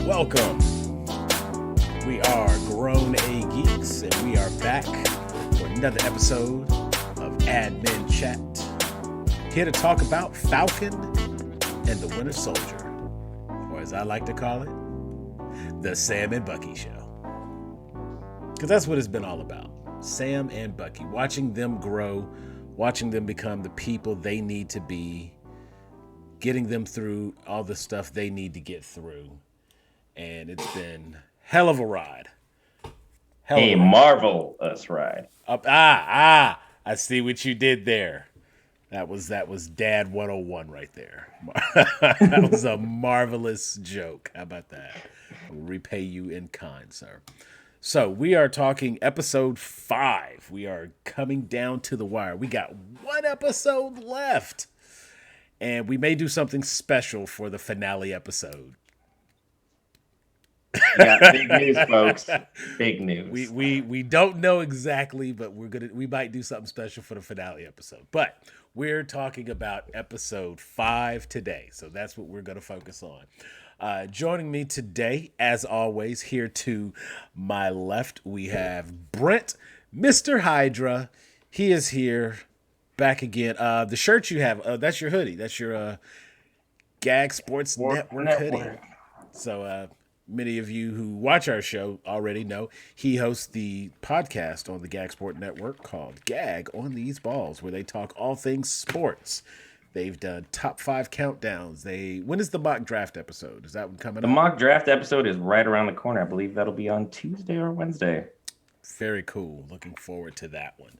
Welcome. We are Grown A Geeks, and we are back for another episode of Admin Chat. Here to talk about Falcon and the Winter Soldier, or as I like to call it, the Sam and Bucky Show. Because that's what it's been all about. Sam and Bucky, watching them grow, watching them become the people they need to be, getting them through all the stuff they need to get through. And it's been hell of a ride. Marvelous ride. I see what you did there. That was Dad 101 right there. That was a marvelous joke. How about that? I will repay you in kind, sir. So we are talking episode 5. We are coming down to the wire. We got one episode left. And we may do something special for the finale episode. Yeah, big news, folks. Big news. We don't know exactly, but we might do something special for the finale episode. But we're talking about episode 5 today, so that's what we're going to focus on. Joining me today, as always, here to my left, we have Brent, Mr. Hydra. He is here, back again. The shirt you have, that's your hoodie. That's your Gag Sports Network hoodie. So many of you who watch our show already know he hosts the podcast on the Gag Sport Network called Gag on These Balls, where they talk all things sports. They've done top 5 countdowns. When is the mock draft episode? Is that one coming up? The mock draft episode is right around the corner. I believe that'll be on Tuesday or Wednesday. Very cool. Looking forward to that one.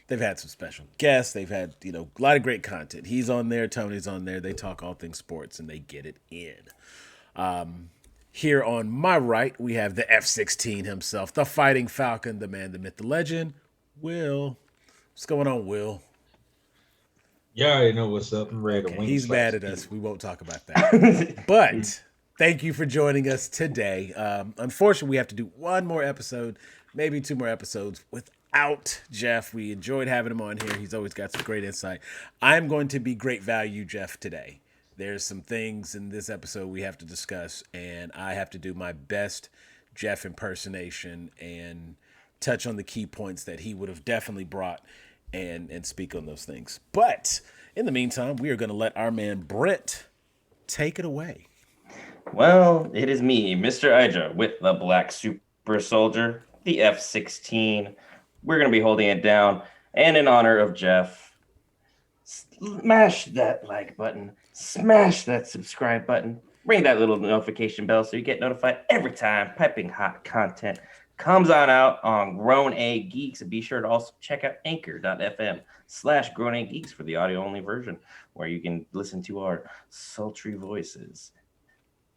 They've had some special guests. They've had, a lot of great content. He's on there. Tony's on there. They talk all things sports and they get it in. Here on my right, we have the F-16 himself, the Fighting Falcon, the man, the myth, the legend, Will. What's going on, Will? Yeah, I already know what's up. I'm ready to win. He's mad at us. We won't talk about that. But thank you for joining us today. Unfortunately, we have to do one more episode, maybe 2 more episodes without Jeff. We enjoyed having him on here. He's always got some great insight. I'm going to be great value, Jeff, today. There's some things in this episode we have to discuss, and I have to do my best Jeff impersonation and touch on the key points that he would have definitely brought and speak on those things. But in the meantime, we are going to let our man Brent take it away. Well, it is me, Mr. Hydra, with the Black Super Soldier, the F-16. We're going to be holding it down, and in honor of Jeff, smash that like button. Smash that subscribe button. Ring that little notification bell so you get notified every time piping hot content comes on out on Grown A Geeks. And be sure to also check out anchor.fm/Grown A Geeks for the audio-only version, where you can listen to our sultry voices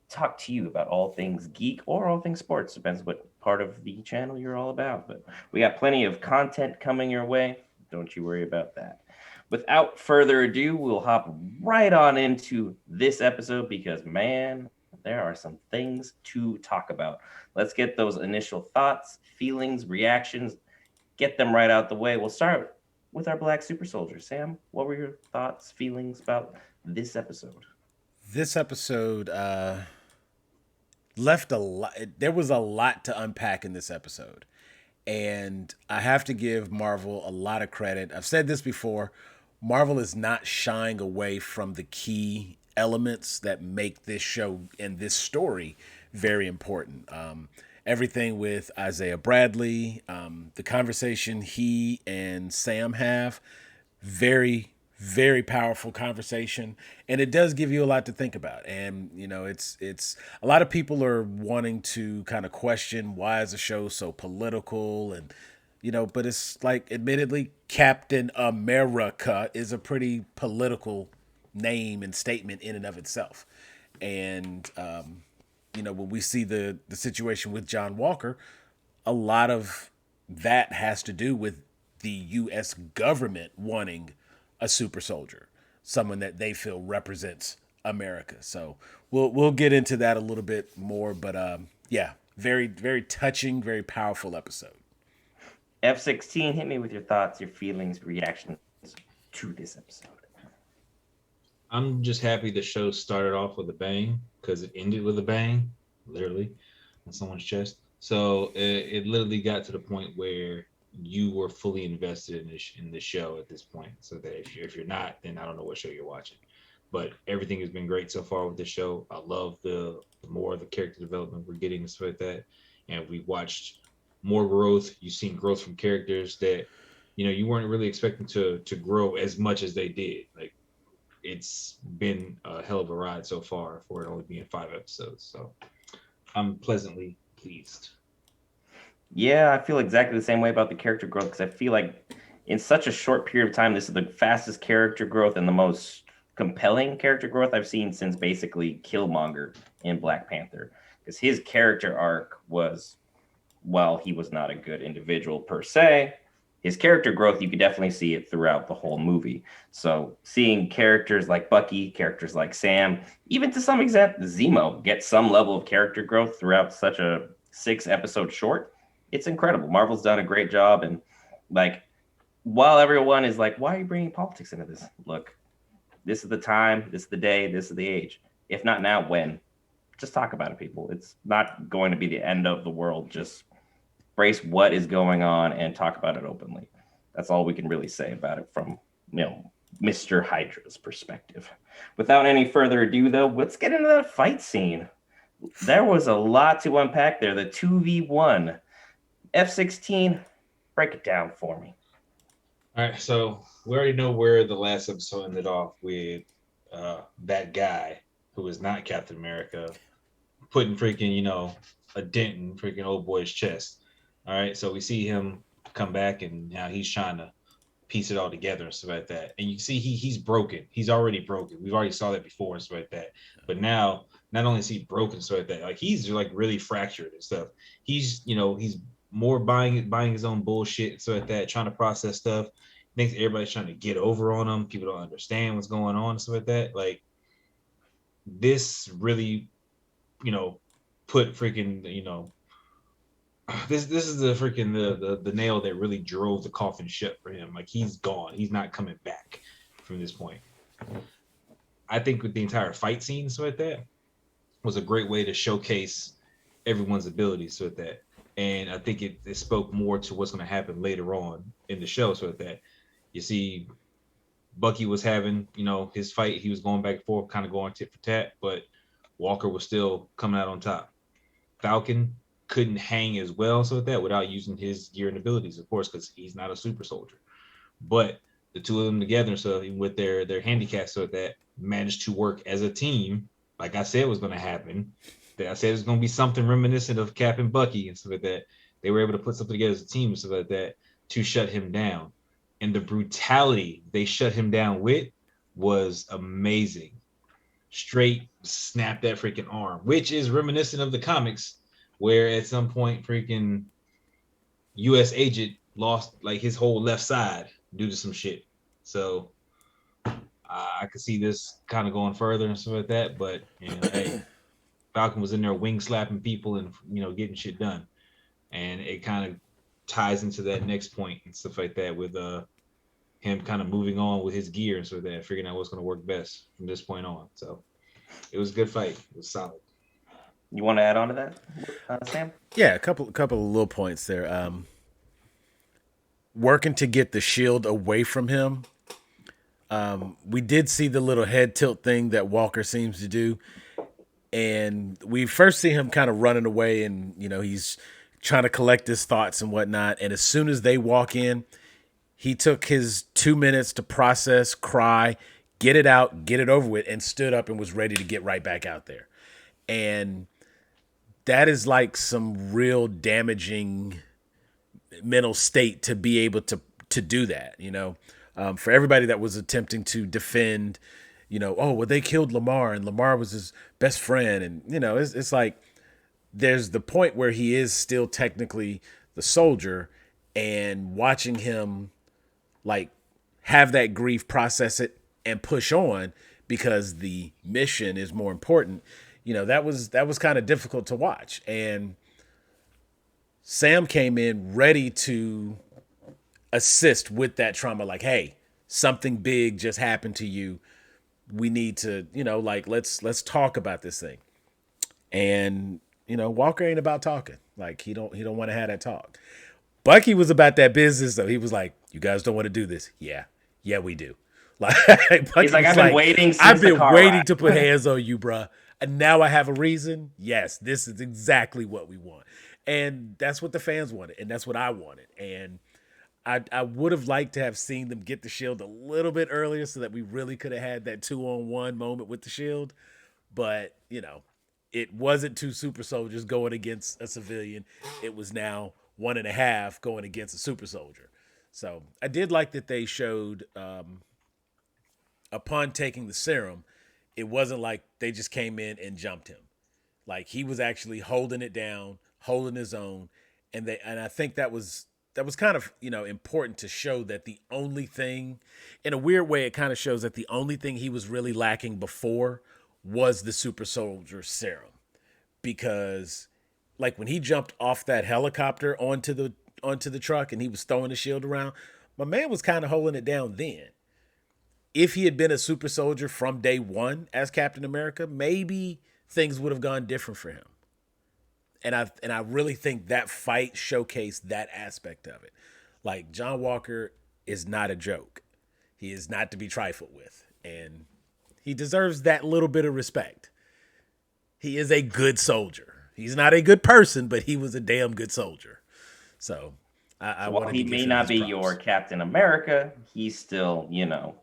talk to you about all things geek or all things sports. Depends what part of the channel you're all about. But we got plenty of content coming your way. Don't you worry about that. Without further ado, we'll hop right on into this episode because, man, there are some things to talk about. Let's get those initial thoughts, feelings, reactions, get them right out the way. We'll start with our Black Super Soldier. Sam, what were your thoughts, feelings about this episode? This episode left a lot. There was a lot to unpack in this episode. And I have to give Marvel a lot of credit. I've said this before. Marvel is not shying away from the key elements that make this show and this story very important. Everything with Isaiah Bradley, the conversation he and Sam have, very, very powerful conversation, and it does give you a lot to think about. And it's a lot of people are wanting to kind of question why is the show so political, and but it's like, admittedly, Captain America is a pretty political name and statement in and of itself. And when we see the situation with John Walker, a lot of that has to do with the U.S. government wanting a super soldier, someone that they feel represents America. So we'll get into that a little bit more, but yeah, very very touching, very powerful episode. F16, hit me with your thoughts, your feelings, reactions to this episode. I'm just happy the show started off with a bang because it ended with a bang, literally, on someone's chest. So it literally got to the point where you were fully invested in the show at this point. So that if you're not, then I don't know what show you're watching. But everything has been great so far with the show. I love the more of the character development we're getting and stuff like that. And we watched more growth. You've seen growth from characters that you weren't really expecting to grow as much as they did. Like, it's been a hell of a ride so far for it only being 5 episodes. So I'm pleasantly pleased. Yeah, I feel exactly the same way about the character growth, because I feel like in such a short period of time, this is the fastest character growth and the most compelling character growth I've seen since basically Killmonger in Black Panther. Because his character arc was, while he was not a good individual per se, his character growth, you could definitely see it throughout the whole movie. So seeing characters like Bucky, characters like Sam, even to some extent Zemo, get some level of character growth throughout such a 6-episode short, it's incredible. Marvel's done a great job. And like, while everyone is like, why are you bringing politics into this? Look, this is the time, this is the day, this is the age. If not now, when? Just talk about it, people. It's not going to be the end of the world. Just brace what is going on and talk about it openly. That's all we can really say about it from, Mr. Hydra's perspective. Without any further ado, though, let's get into that fight scene. There was a lot to unpack there. The 2v1. F16, break it down for me. All right, so we already know where the last episode ended off with that guy who is not Captain America putting freaking, a dent in freaking old boy's chest. All right, so we see him come back, and now he's trying to piece it all together and stuff like that. And you can see he's broken. He's already broken. We've already saw that before and stuff like that. But now, not only is he broken and stuff like that, like he's like really fractured and stuff. He's he's more buying his own bullshit and stuff like that, trying to process stuff. Thinks everybody's trying to get over on him. People don't understand what's going on and stuff like that. Like, this really, put freaking, this is the freaking the nail that really drove the coffin shut for him. Like, he's gone. He's not coming back from this point. I think with the entire fight scene, so like that was a great way to showcase everyone's abilities, so that. And I think it spoke more to what's going to happen later on in the show, so that you see Bucky was having, his fight. He was going back and forth, kind of going tit for tat, but Walker was still coming out on top. Falcon couldn't hang as well, so that without using his gear and abilities, of course, because he's not a super soldier. But the two of them together, so with their handicaps, so that managed to work as a team, like I said was going to happen. I said it's going to be something reminiscent of Cap and Bucky and stuff like that. They were able to put something together as a team and stuff like that to shut him down. And the brutality they shut him down with was amazing. Straight snapped that freaking arm, which is reminiscent of the comics, where at some point freaking U.S. agent lost like his whole left side due to some shit. So I could see this kind of going further and stuff like that. But hey, Falcon was in there wing slapping people and getting shit done, and it kind of ties into that next point and stuff like that with him kind of moving on with his gear and so that figuring out what's going to work best from this point on. So it was a good fight. It was solid. You want to add on to that, Sam? Yeah, a couple of little points there. Working to get the shield away from him. We did see the little head tilt thing that Walker seems to do. And we first see him kind of running away, and he's trying to collect his thoughts and whatnot. And as soon as they walk in, he took his 2 minutes to process, cry, get it out, get it over with, and stood up and was ready to get right back out there. And that is like some real damaging mental state to be able to do that, for everybody that was attempting to defend, oh, well, they killed Lamar and Lamar was his best friend. And, it's like there's the point where he is still technically the soldier, and watching him like have that grief, process it, and push on because the mission is more important. That was kind of difficult to watch. And Sam came in ready to assist with that trauma. Like, hey, something big just happened to you. We need to, let's talk about this thing. And, Walker ain't about talking. Like, he don't want to have that talk. Bucky was about that business, though. He was like, you guys don't want to do this. Yeah, we do. Like, he's like, I've been waiting since I've been the car waiting ride. to put hands on you, bruh. And now I have a reason. Yes, this is exactly what we want. And that's what the fans wanted. And that's what I wanted. And I would have liked to have seen them get the Shield a little bit earlier so that we really could have had that 2-on-1 moment with the Shield. But, it wasn't 2 super soldiers going against a civilian. It was now 1.5 going against a super soldier. So I did like that they showed, upon taking the serum, it wasn't like they just came in and jumped him. Like, he was actually holding it down, holding his own. And I think that was kind of, important to show that the only thing, in a weird way, it kind of shows that the only thing he was really lacking before was the super soldier serum. Because like when he jumped off that helicopter onto the truck and he was throwing the shield around, my man was kind of holding it down then. If he had been a super soldier from day one as Captain America, maybe things would have gone different for him. And I really think that fight showcased that aspect of it. Like, John Walker is not a joke. He is not to be trifled with. And he deserves that little bit of respect. He is a good soldier. He's not a good person, but he was a damn good soldier. So I while he may not be your Captain America, he's still,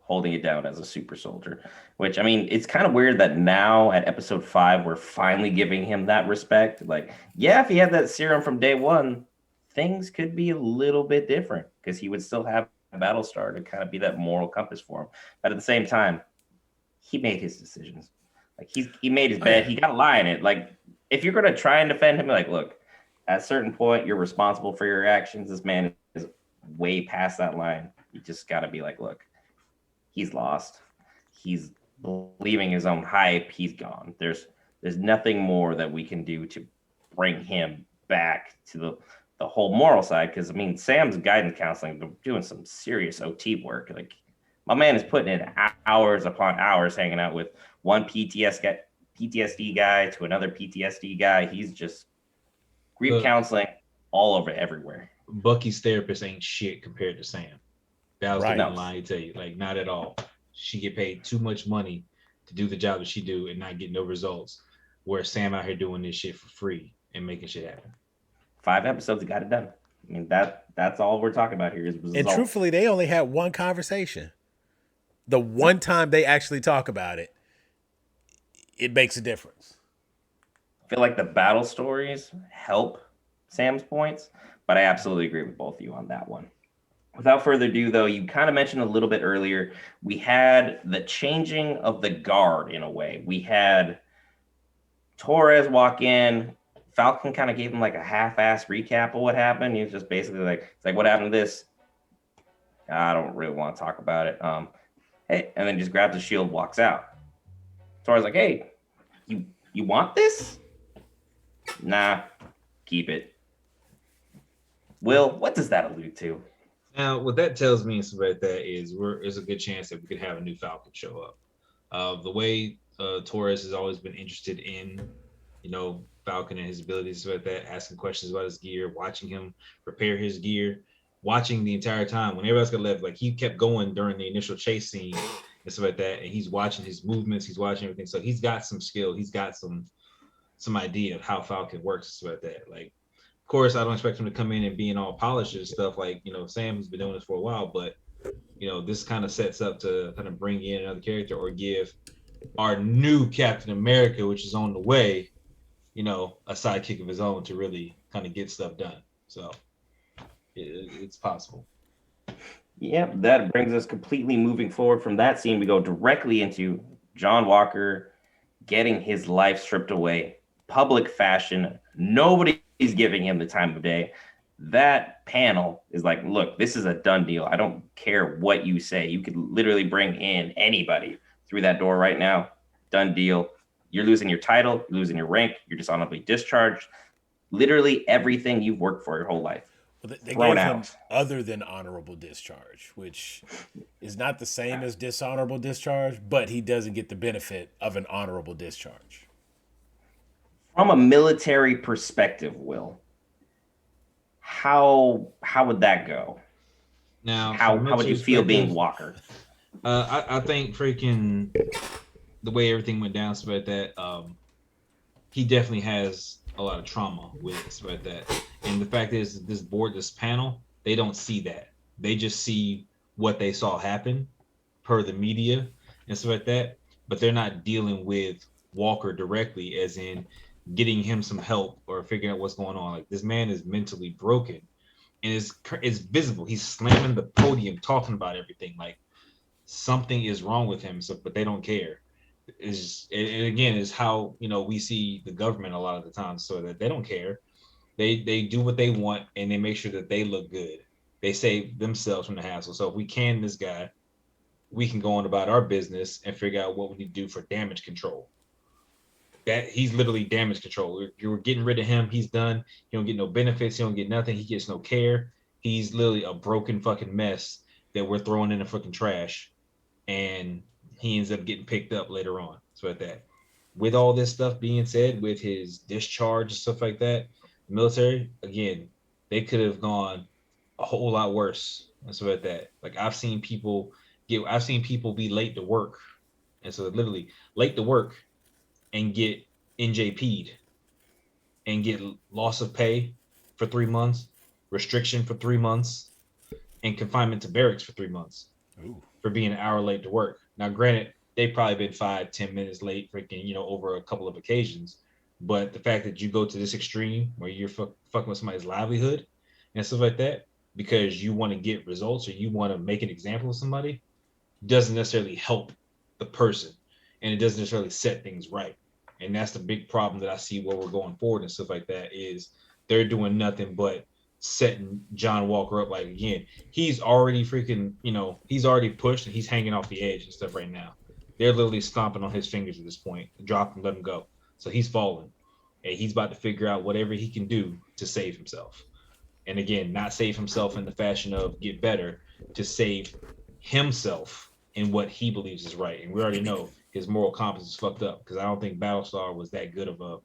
holding it down as a super soldier. Which, I mean, it's kind of weird that now at episode 5, we're finally giving him that respect. Like, yeah, if he had that serum from day one, things could be a little bit different because he would still have a Battlestar to kind of be that moral compass for him. But at the same time, he made his decisions. Like, he made his bed. He got to lie in it. Like, if you're going to try and defend him, like, look, at a certain point, you're responsible for your actions. This man is way past that line. You just got to be like, look, he's lost. He's believing his own hype. He's gone. There's nothing more that we can do to bring him back to the whole moral side. Because, I mean, Sam's guidance counseling, they're doing some serious OT work. Like, my man is putting in hours upon hours hanging out with one PTSD guy to another PTSD guy. He's just grief counseling all over everywhere. Bucky's therapist ain't shit compared to Sam. That was right. The line to tell you. Like, not at all. She get paid too much money to do the job that she do and not get no results. Where Sam out here doing this shit for free and making shit happen. 5 episodes got it done. I mean, that's all we're talking about here is results. And truthfully, they only had one conversation. The one time they actually talk about it, it makes a difference. I feel like the battle stories help Sam's points, but I absolutely agree with both of you on that one. Without further ado, though, you kind of mentioned a little bit earlier, we had the changing of the guard in a way. We had Torres walk in. Falcon kind of gave him like a half-ass recap of what happened. He was just basically like, it's like, what happened to this? I don't really want to talk about it. Hey, and then just grabs the shield, walks out. Torres like, hey, you want this? Nah, keep it. Will, what does that allude to? Now, what that tells me is about that is there's a good chance that we could have a new Falcon show up. The way Torres has always been interested in, Falcon and his abilities about that, asking questions about his gear, watching him prepare his gear, watching the entire time when everybody's got left. Like, he kept going during the initial chase scene and stuff like that, and he's watching his movements, he's watching everything. So he's got some skill, he's got some idea of how Falcon works and stuff like that. Like, course, I don't expect him to come in and being all polished and stuff like, Sam has been doing this for a while, but this kind of sets up to kind of bring in another character or give our new Captain America, which is on the way, a sidekick of his own to really kind of get stuff done. So it's possible. Yep, that brings us completely moving forward from that scene. We go directly into John Walker getting his life stripped away, public fashion. Nobody's giving him the time of day. That panel is like, look, this is a done deal. I don't care what you say. You could literally bring in anybody through that door right now. Done deal. You're losing your title, you're losing your rank, you're dishonorably discharged. Literally everything you've worked for your whole life. Well, they gave him other than honorable discharge, which is not the same as dishonorable discharge, but he doesn't get the benefit of an honorable discharge. From a military perspective, Will, how would that go? Now, how would you feel being Walker? I think freaking the way everything went down, so about that, he definitely has a lot of trauma with it, so about that. And the fact is, this panel, they don't see that. They just see what they saw happen per the media and stuff like that. But they're not dealing with Walker directly, as in getting him some help or figuring out what's going on. Like, this man is mentally broken, and it's visible. He's slamming the podium, talking about everything. Like, something is wrong with him. But they don't care. Is how we see the government a lot of the time, so that they don't care. They do what they want, and they make sure that they look good. They save themselves from the hassle. So if we can this guy, we can go on about our business and figure out what we need to do for damage control. That he's literally damage control. You're getting rid of him. He's done. He don't get no benefits. He don't get nothing. He gets no care. He's literally a broken fucking mess that we're throwing in the fucking trash, and he ends up getting picked up later on. So at that, with all this stuff being said, with his discharge and stuff like that, the military, again, they could have gone a whole lot worse and stuff like that. Like, I've seen people be late to work, and so literally late to work and get NJP'd and get loss of pay for 3 months, restriction for 3 months, and confinement to barracks for 3 months. Ooh. For being an hour late to work. Now, granted, they've probably been 5-10 minutes late, freaking, over a couple of occasions. But the fact that you go to this extreme where you're fucking with somebody's livelihood and stuff like that because you want to get results or you want to make an example of somebody doesn't necessarily help the person, and it doesn't necessarily set things right. And that's the big problem that I see where we're going forward and stuff like that is they're doing nothing but setting John Walker up. Like, again, he's already freaking, he's already pushed and he's hanging off the edge and stuff right now. They're literally stomping on his fingers at this point, drop him, let him go. So he's falling, and he's about to figure out whatever he can do to save himself. And again, not save himself in the fashion of get better, to save himself in what he believes is right. And we already know his moral compass is fucked up, because I don't think Battlestar was that good of a,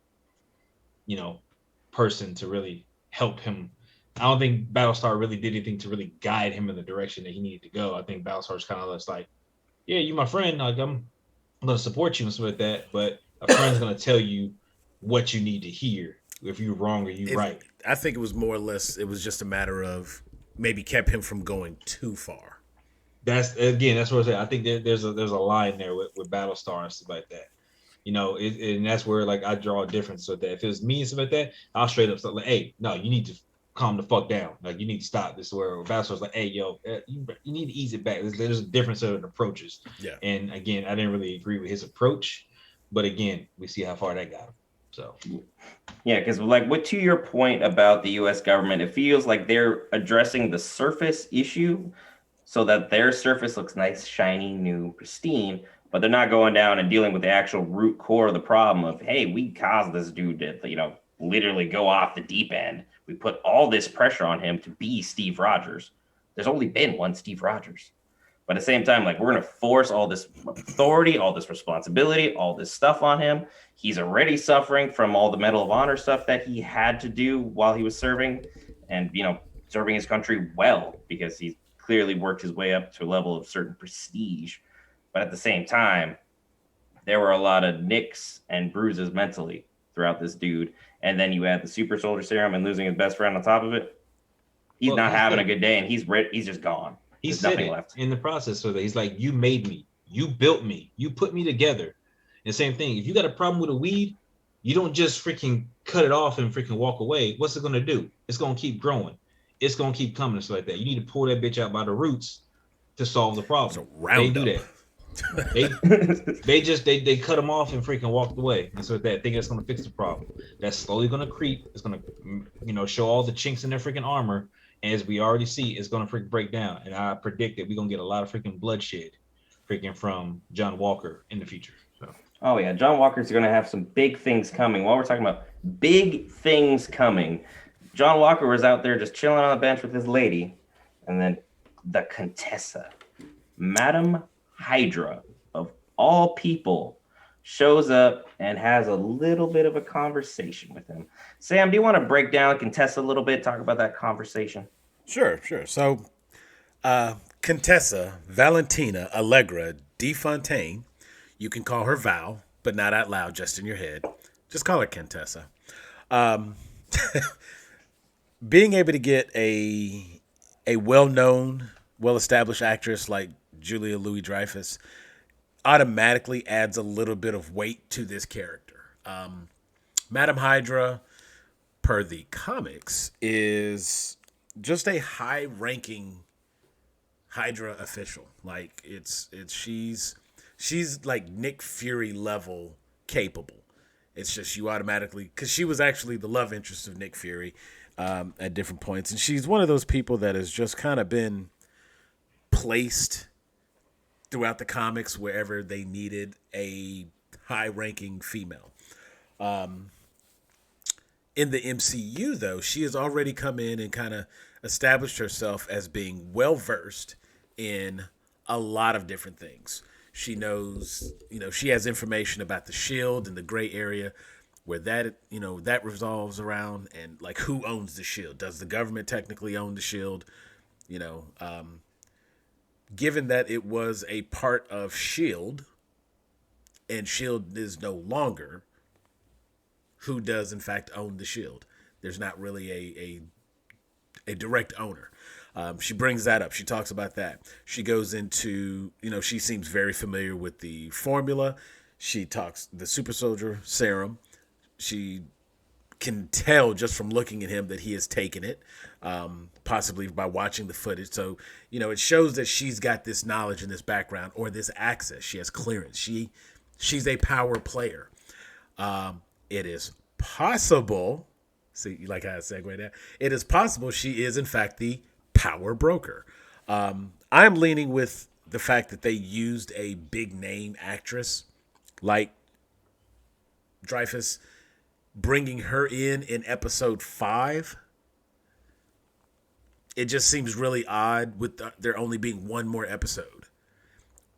person to really help him. I don't think Battlestar really did anything to really guide him in the direction that he needed to go. I think Battlestar's kind of just like, yeah, you my friend, like I'm gonna support you and stuff like that, but a friend's gonna tell you what you need to hear if you're wrong or you're right. I think it was more or less, it was just a matter of maybe kept him from going too far. That's what I'm saying. I think there's a line there with Battlestar and stuff like that. And that's where like I draw a difference with that. If it was me and stuff like that, I'll straight up start like, hey, no, you need to calm the fuck down. Like, you need to stop. This is where Battlestar's like, hey, yo, you need to ease it back. There's a difference of approaches. Yeah. And again, I didn't really agree with his approach, but again, we see how far that got him. So. Yeah, because like to your point about the U.S. government, it feels like they're addressing the surface issue so that their surface looks nice, shiny, new, pristine, but they're not going down and dealing with the actual root core of the problem of, hey, we caused this dude to, literally go off the deep end. We put all this pressure on him to be Steve Rogers. There's only been one Steve Rogers. But at the same time, like, we're going to force all this authority, all this responsibility, all this stuff on him. He's already suffering from all the Medal of Honor stuff that he had to do while he was serving and, serving his country well, because he's clearly worked his way up to a level of certain prestige. But at the same time, there were a lot of nicks and bruises mentally. throughout this dude, and then you add the super soldier serum and losing his best friend on top of it, he's not having a good day, and he's just gone. He said it left in the process, so that he's like, you made me, you built me, you put me together. And same thing, if you got a problem with a weed, you don't just freaking cut it off and freaking walk away. What's it gonna do? It's gonna keep growing. It's gonna keep coming. It's like that. You need to pull that bitch out by the roots to solve the problem. They do that. they cut them off and freaking walked away. And so that thing that's gonna fix the problem. That's slowly gonna creep. It's gonna, show all the chinks in their freaking armor. And as we already see, it's gonna freaking break down. And I predict that we're gonna get a lot of freaking bloodshed, freaking from John Walker in the future. So. Oh yeah, John Walker's gonna have some big things coming. While we're talking about big things coming, John Walker was out there just chilling on the bench with his lady, and then the Contessa, Madam Hydra, of all people, shows up and has a little bit of a conversation with him. Sam, do you want to break down Contessa a little bit, talk about that conversation? Sure. So, Contessa Valentina Allegra de Fontaine, you can call her Val, but not out loud, just in your head. Just call her Contessa. Being able to get a well-known, well-established actress like Julia Louis-Dreyfus automatically adds a little bit of weight to this character. Madam Hydra, per the comics, is just a high-ranking Hydra official. Like she's like Nick Fury level capable. It's just you automatically, because she was actually the love interest of Nick Fury at different points, and she's one of those people that has just kind of been placed throughout the comics wherever they needed a high-ranking female. In the MCU, though, she has already come in and kind of established herself as being well-versed in a lot of different things. She knows, she has information about the Shield and the gray area where that revolves around, and like who owns the Shield. Does the government technically own the Shield? Given that it was a part of Shield and Shield is no longer, who does in fact own the Shield? There's not really a direct owner. She brings that up. She talks about that. She goes into, she seems very familiar with the formula. She talks the super soldier serum. She can tell just from looking at him that he has taken it, possibly by watching the footage. So, it shows that she's got this knowledge and this background or this access. She has clearance. She's a power player. It is possible, see, you like how I segue there? It is possible she is, in fact, the power broker. I'm leaning with the fact that they used a big name actress like Dreyfus, bringing her in episode 5. It just seems really odd with there only being one more episode.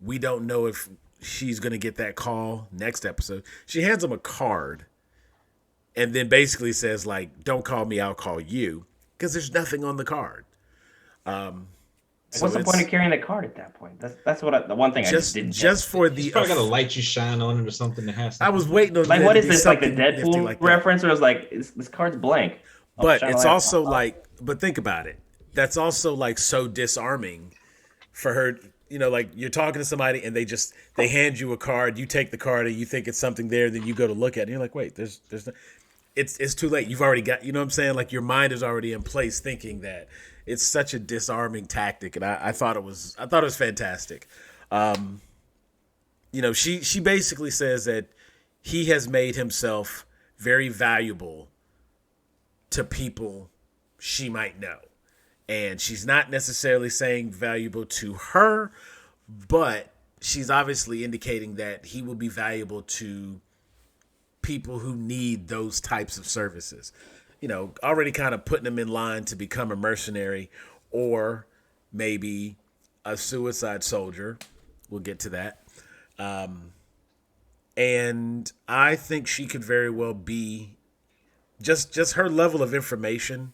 We don't know if she's going to get that call next episode. She hands him a card and then basically says, like, don't call me, I'll call you, because there's nothing on the card. What's the point of carrying the card at that point? That's what the one thing I just didn't. Just for the, he's probably got a light you shine on it or something that has. I was waiting on. Like, what is this? Like the Deadpool like reference? Or I was like, this card's blank. But it's also like, but think about it. That's also like so disarming for her. Like you're talking to somebody and they hand you a card. You take the card and you think it's something there. Then you go to look at it and you're like, wait, there's. It's too late. You've already got. You know what I'm saying? Like your mind is already in place, thinking that. It's such a disarming tactic, and I thought it was fantastic. She basically says that he has made himself very valuable to people she might know, and she's not necessarily saying valuable to her, but she's obviously indicating that he will be valuable to people who need those types of services. Already kind of putting them in line to become a mercenary or maybe a suicide soldier. We'll get to that. And I think she could very well be just her level of information.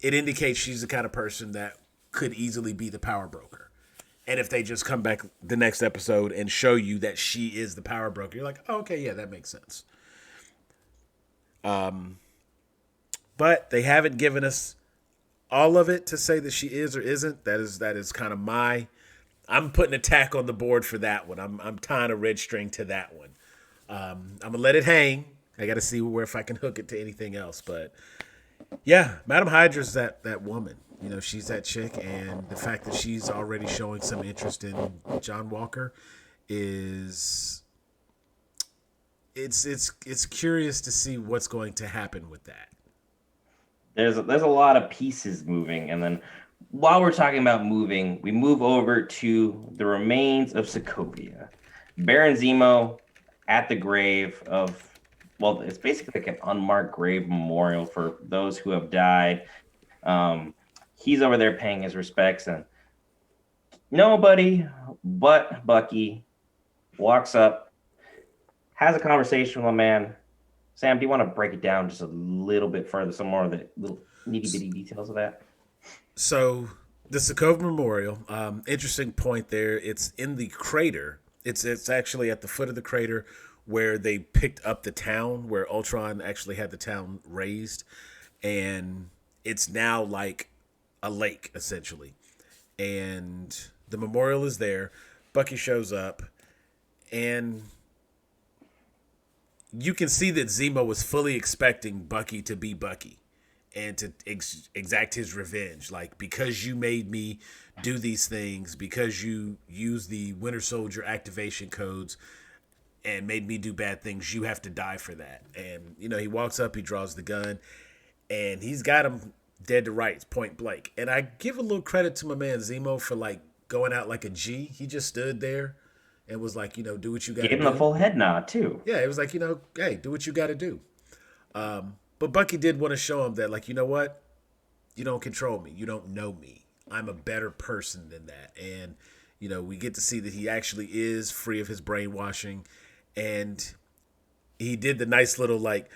It indicates she's the kind of person that could easily be the power broker. And if they just come back the next episode and show you that she is the power broker, you're like, oh, okay, yeah, that makes sense. But they haven't given us all of it to say that she is or isn't. That is kind of I'm putting a tack on the board for that one. I'm tying a red string to that one. I'm gonna let it hang. I got to see if I can hook it to anything else. But yeah, Madam Hydra's that woman. She's that chick, and the fact that she's already showing some interest in John Walker is it's curious to see what's going to happen with that. There's a lot of pieces moving, and then while we're talking about moving, we move over to the remains of Sokovia. Baron Zemo at the grave of, well, it's basically like an unmarked grave memorial for those who have died. He's over there paying his respects, and nobody but Bucky walks up, has a conversation with a man. Sam, do you want to break it down just a little bit further, some more of the little nitty-bitty details of that? So the Sukhov Memorial, interesting point there. It's in the crater. It's actually at the foot of the crater where they picked up the town, where Ultron actually had the town raised. And it's now like a lake, essentially. And the memorial is there. Bucky shows up. And you can see that Zemo was fully expecting Bucky to be Bucky and to exact his revenge. Like, because you made me do these things, because you use the Winter Soldier activation codes and made me do bad things, you have to die for that. And, he walks up, he draws the gun, and he's got him dead to rights, point blank. And I give a little credit to my man Zemo for, like, going out like a G. He just stood there and was like, do what you got to do. Gave him the full head nod, too. Yeah, it was like, hey, do what you got to do. But Bucky did want to show him that, like, you know what? You don't control me. You don't know me. I'm a better person than that. And, we get to see that he actually is free of his brainwashing. And he did the nice little, like,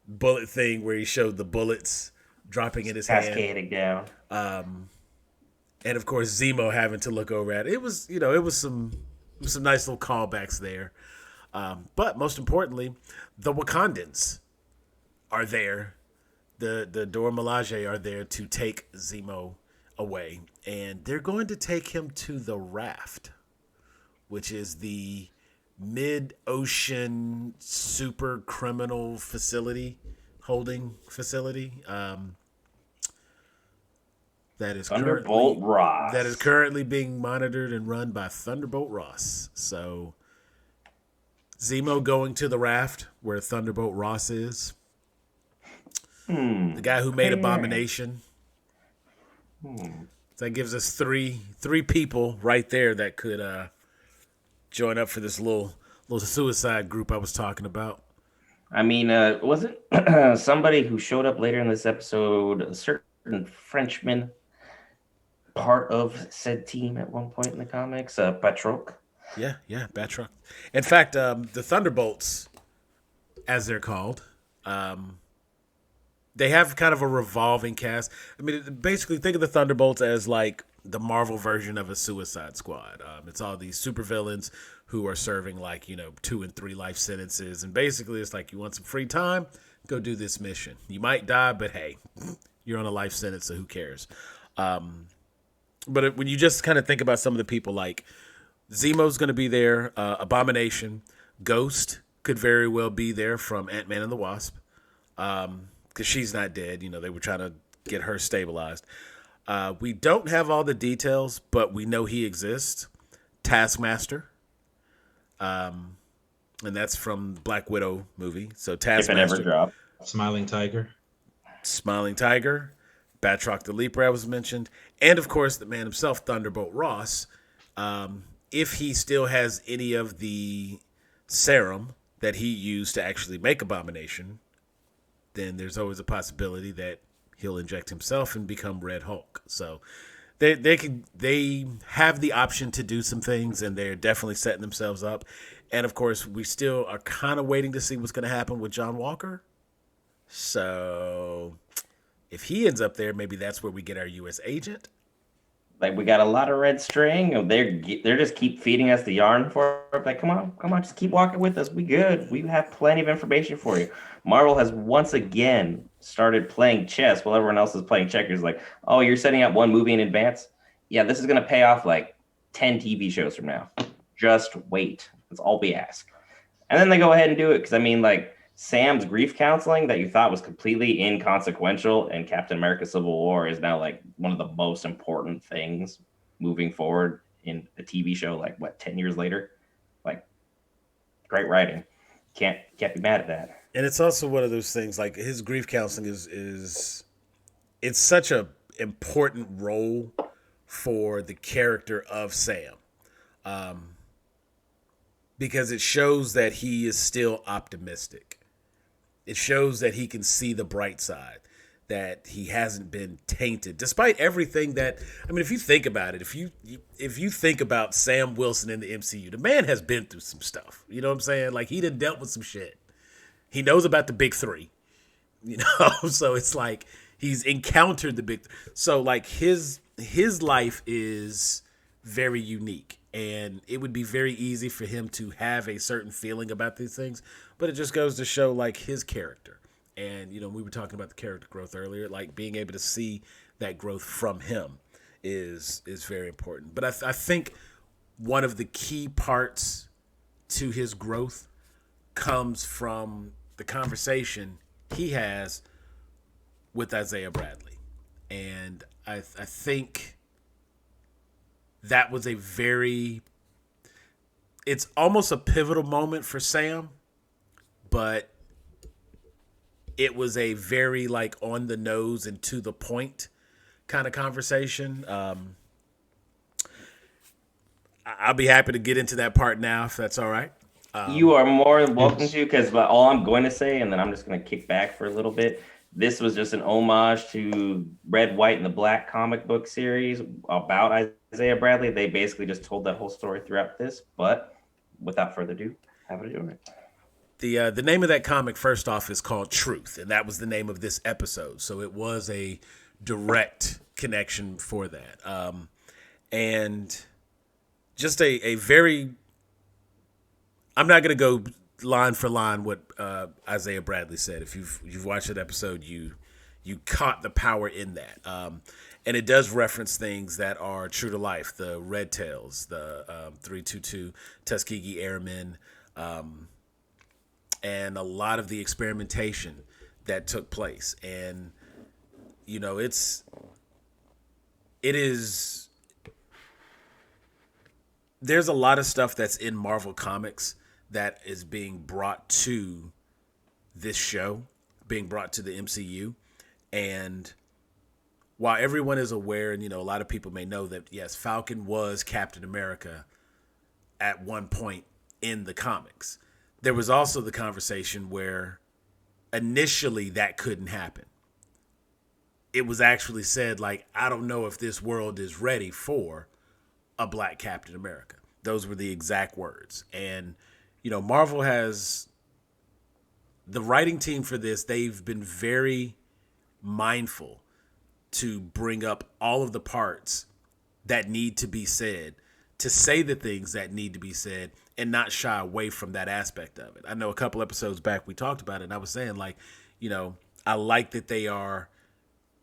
bullet thing where he showed the bullets dropping in his hand. Cascading down. And, of course, Zemo having to look over at it. It was, it was some nice little callbacks there. But most importantly, the Wakandans are there. The Dora Milaje are there to take Zemo away. And they're going to take him to the Raft, which is the mid-ocean super criminal holding facility. That is currently being monitored and run by Thunderbolt Ross. So Zemo going to the Raft where Thunderbolt Ross is. The guy who made Abomination. That gives us three people right there that could join up for this little suicide group I was talking about. I mean, was it somebody who showed up later in this episode, a certain Frenchman, part of said team at one point in the comics, Patroc? Yeah, Patroc. In fact, the Thunderbolts, as they're called, they have kind of a revolving cast. I mean, basically, think of the Thunderbolts as like the Marvel version of a Suicide Squad. It's all these supervillains who are serving like 2 and 3 life sentences, and basically, it's like, you want some free time, go do this mission. You might die, but hey, you're on a life sentence, so who cares? But when you just kind of think about some of the people, like Zemo's going to be there, Abomination, Ghost could very well be there from Ant-Man and the Wasp. Because she's not dead. They were trying to get her stabilized. We don't have all the details, but we know he exists. Taskmaster. And that's from the Black Widow movie. So Taskmaster. If it ever dropped. Smiling Tiger. Batroc the Leaper, I was mentioned. And, of course, the man himself, Thunderbolt Ross. If he still has any of the serum that he used to actually make Abomination, then there's always a possibility that he'll inject himself and become Red Hulk. So they have the option to do some things, and they're definitely setting themselves up. And of course, we still are kind of waiting to see what's going to happen with John Walker. So if he ends up there, maybe that's where we get our U.S. agent. Like we got a lot of red string. They're just keep feeding us the yarn for it. Like, come on, just keep walking with us. We good. We have plenty of information for you. Marvel has once again started playing chess while everyone else is playing checkers. Like, oh, you're setting up one movie in advance. Yeah, this is gonna pay off like 10 TV shows from now. Just wait. That's all we ask. And then they go ahead and do it because I mean, like Sam's grief counseling that you thought was completely inconsequential in Captain America: Civil War is now like one of the most important things moving forward in a TV show. Like what, 10 years later? Like great writing. Can't be mad at that. And it's also one of those things like his grief counseling is it's such a important role for the character of Sam. Because it shows that he is still optimistic. It shows that he can see the bright side, that he hasn't been tainted, despite everything that. I mean, if you think about it, if you think about Sam Wilson in the MCU, the man has been through some stuff. You know what I'm saying? Like he done dealt with some shit. He knows about the big three. You know, so it's like he's encountered the big. So like his life is very unique. And it would be very easy for him to have a certain feeling about these things, but it just goes to show like his character. And, you know, we were talking about the character growth earlier, like being able to see that growth from him is very important. But I think one of the key parts to his growth comes from the conversation he has with Isaiah Bradley. And I think that was it's almost a pivotal moment for Sam, but it was a very like on the nose and to the point kind of conversation. I'll be happy to get into that part now if that's all right. You are more than welcome to, because all I'm going to say, and then I'm just going to kick back for a little bit. This was just an homage to Red, White, and the Black comic book series about Isaiah Bradley. They basically just told that whole story throughout this. But without further ado, have it do it. The name of that comic, first off, is called Truth, and that was the name of this episode. So it was a direct connection for that. And just a very... I'm not going to go line for line what Isaiah Bradley said. If you've watched that episode, you caught the power in that. And it does reference things that are true to life. The Red Tails, the 322 Tuskegee Airmen, and a lot of the experimentation that took place. And, you know, it is, there's a lot of stuff that's in Marvel Comics that is being brought to this show, being brought to the MCU. And while everyone is aware, and, you know, a lot of people may know that, yes, Falcon was Captain America at one point in the comics. There was also the conversation where initially that couldn't happen. It was actually said, like, I don't know if this world is ready for a black Captain America. Those were the exact words. And, you know, Marvel has the writing team for this. They've been very mindful to bring up all of the parts that need to be said, to say the things that need to be said, and not shy away from that aspect of it. I know a couple episodes back we talked about it, and I was saying, like, you know, I like that they are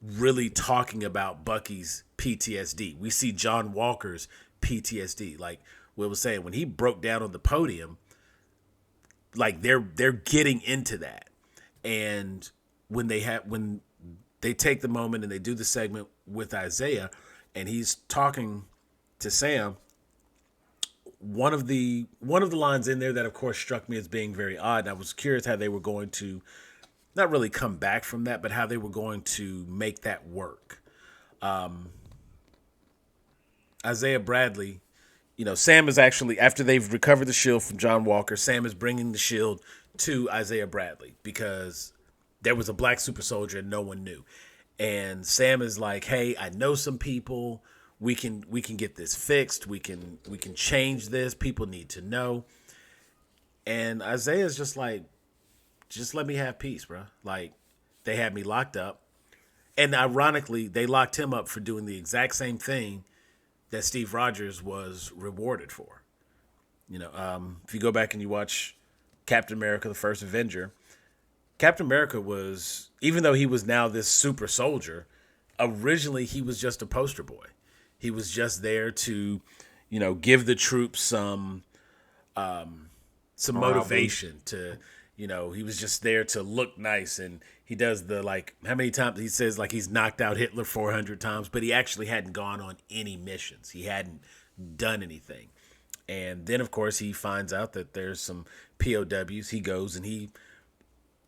really talking about Bucky's PTSD. We see John Walker's PTSD. Like Will was saying, when he broke down on the podium, like they're getting into that. And when they take the moment and they do the segment with Isaiah and he's talking to Sam, one of the lines in there that of course struck me as being very odd, and I was curious how they were going to not really come back from that, but how they were going to make that work. Isaiah Bradley, you know, Sam is actually, after they've recovered the shield from John Walker, Sam is bringing the shield to Isaiah Bradley because there was a black super soldier and no one knew. And Sam is like, hey, I know some people. We can get this fixed. We can change this. People need to know. And Isaiah's just like, just let me have peace, bro. Like, they had me locked up. And ironically, they locked him up for doing the exact same thing that Steve Rogers was rewarded for. If you go back and you watch Captain America, the First Avenger, Captain America was, even though he was now this super soldier, originally he was just a poster boy. He was just there to, give the troops some motivation to, he was just there to look nice. And he does how many times he says he's knocked out Hitler 400 times, but he actually hadn't gone on any missions. He hadn't done anything. And then, of course, he finds out that there's some POWs. He goes and he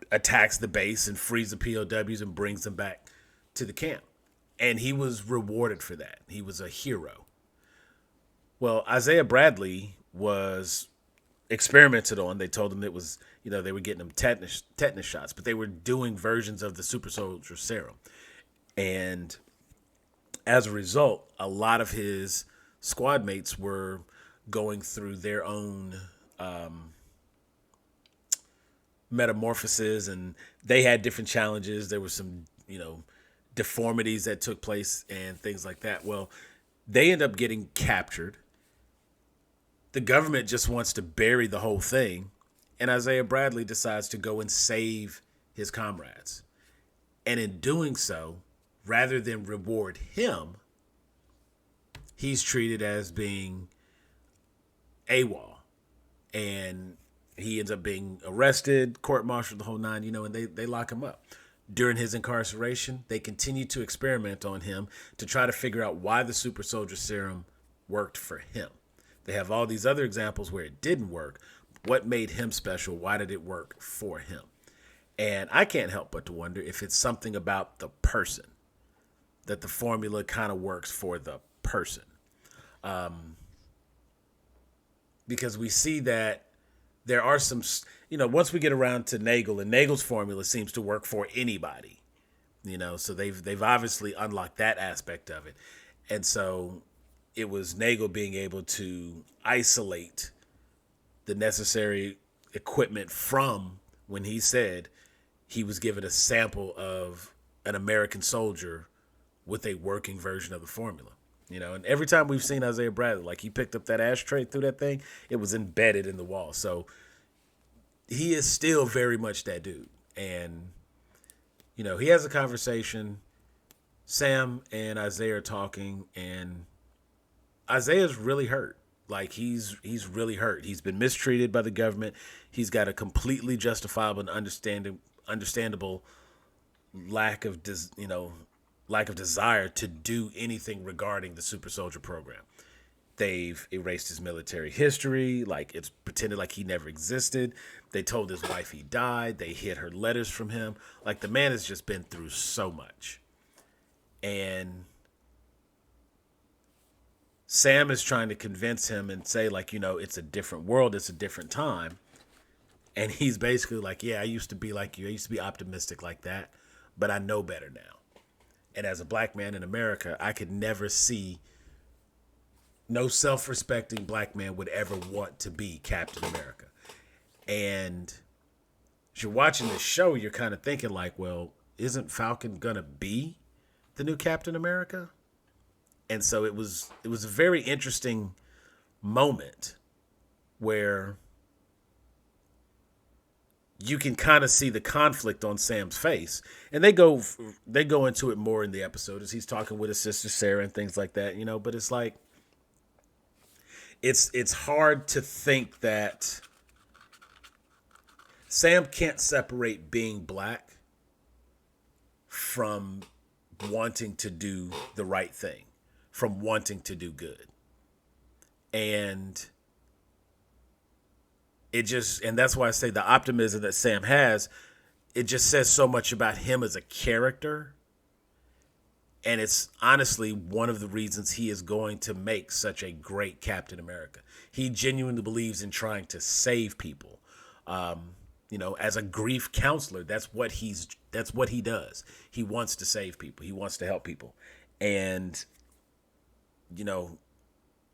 attacks the base and frees the POWs and brings them back to the camp. And he was rewarded for that. He was a hero. Well, Isaiah Bradley was experimented on. They told him it was, they were getting him tetanus shots, but they were doing versions of the super soldier serum. And as a result, a lot of his squad mates were going through their own metamorphoses, and they had different challenges. There were some, deformities that took place and things like that. Well, they end up getting captured. The government just wants to bury the whole thing, and Isaiah Bradley decides to go and save his comrades. And in doing so, rather than reward him, he's treated as being AWOL, and he ends up being arrested, court-martialed, the whole nine, and they lock him up. During his incarceration, they continue to experiment on him to try to figure out why the super soldier serum worked for him. They have all these other examples where it didn't work. What made him special? Why did it work for him? And I can't help but to wonder if it's something about the person, that the formula kind of works for the person. Because we see that there are some, once we get around to Nagel, and Nagel's formula seems to work for anybody, so they've obviously unlocked that aspect of it. And so it was Nagel being able to isolate the necessary equipment from when he said he was given a sample of an American soldier with a working version of the formula. And every time we've seen Isaiah Bradley, he picked up that ashtray through that thing, it was embedded in the wall. So he is still very much that dude. And, he has a conversation. Sam and Isaiah are talking, and Isaiah's really hurt. He's really hurt. He's been mistreated by the government. He's got a completely justifiable and understandable lack of desire to do anything regarding the super soldier program. They've erased his military history, it's pretended like he never existed. They told his wife he died. They hid her letters from him. The man has just been through so much. And Sam is trying to convince him and say, it's a different world, it's a different time. And he's basically yeah, I used to be like you. I used to be optimistic like that, but I know better now. And as a black man in America, I could never see, no self-respecting black man would ever want to be Captain America. And as you're watching this show, you're kind of thinking well, isn't Falcon going to be the new Captain America? And so it was a very interesting moment where you can kind of see the conflict on Sam's face. And they go into it more in the episode as he's talking with his sister Sarah and things like that, but it's it's hard to think that Sam can't separate being black from wanting to do the right thing, from wanting to do good. And that's why I say the optimism that Sam has, it just says so much about him as a character. And it's honestly one of the reasons he is going to make such a great Captain America. He genuinely believes in trying to save people. As a grief counselor, that's what he does. He wants to save people. He wants to help people. And,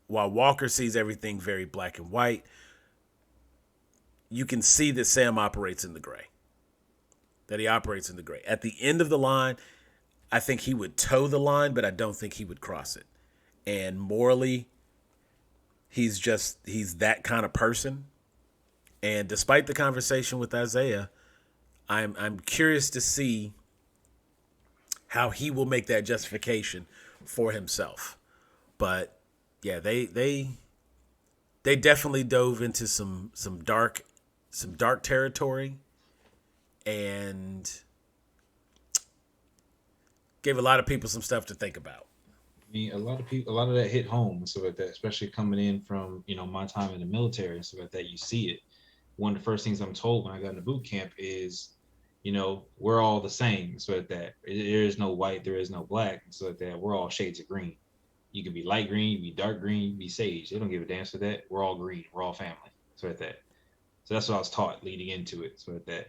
while Walker sees everything very black and white, you can see that Sam operates in the gray. That he operates in the gray. At the end of the line, I think he would toe the line, but I don't think he would cross it. and morally, he's that kind of person. And despite the conversation with Isaiah, I'm curious to see how he will make that justification for himself. But yeah, they definitely dove into some dark territory and gave a lot of people some stuff to think about. I mean, a lot of people, a lot of that hit home and stuff like that, especially coming in from, my time in the military and stuff like that. You see it. One of the first things I'm told when I got into boot camp is, we're all the same. So like that there is no white, there is no black. So like that we're all shades of green. You can be light green, you can be dark green, you can be sage. They don't give a damn for that. We're all green. We're all family. So like that. So that's what I was taught leading into it. So like that.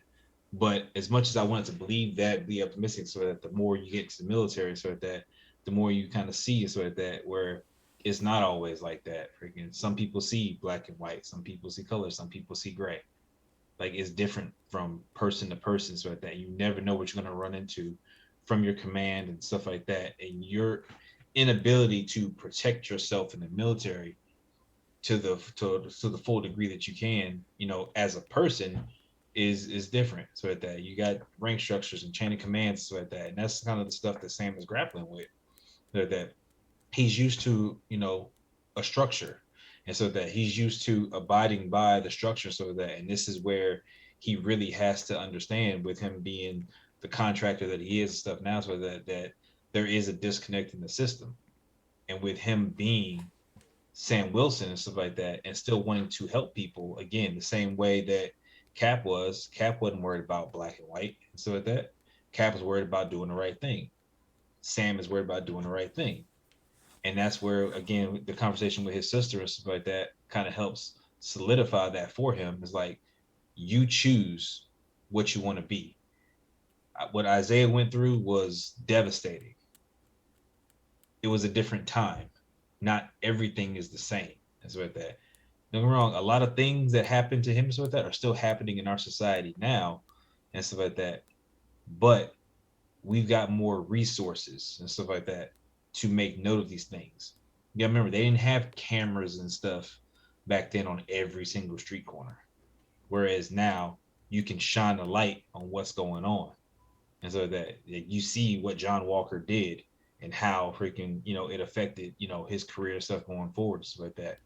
But as much as I wanted to believe that, be optimistic, so that the more you get to the military, so that the more you kind of see, so that where it's not always like that. Freaking, some people see black and white, some people see color, some people see gray. Like it's different from person to person, so that you never know what you're gonna run into from your command and stuff like that, and your inability to protect yourself in the military to the full degree that you can, as a person is different. So at that you got rank structures and chain of commands, so at that, and that's kind of the stuff that Sam is grappling with. So that he's used to, a structure, and so that he's used to abiding by the structure. So that, and this is where he really has to understand, with him being the contractor that he is and stuff now, so that there is a disconnect in the system, and with him being Sam Wilson and stuff like that, and still wanting to help people again, the same way that Cap was. Cap wasn't worried about black and white and stuff like that. Cap was worried about doing the right thing. Sam is worried about doing the right thing. And that's where, again, the conversation with his sister and stuff like that kind of helps solidify that for him. It's like, you choose what you want to be. What Isaiah went through was devastating. It was a different time. Not everything is the same. And so like that. Don't get me wrong, a lot of things that happened to him and stuff like that are still happening in our society now and stuff like that. But we've got more resources and stuff like that to make note of these things. You gotta remember, they didn't have cameras and stuff back then on every single street corner. Whereas now you can shine a light on what's going on. And so that you see what John Walker did and how freaking, it affected, his career stuff going forward, stuff like that.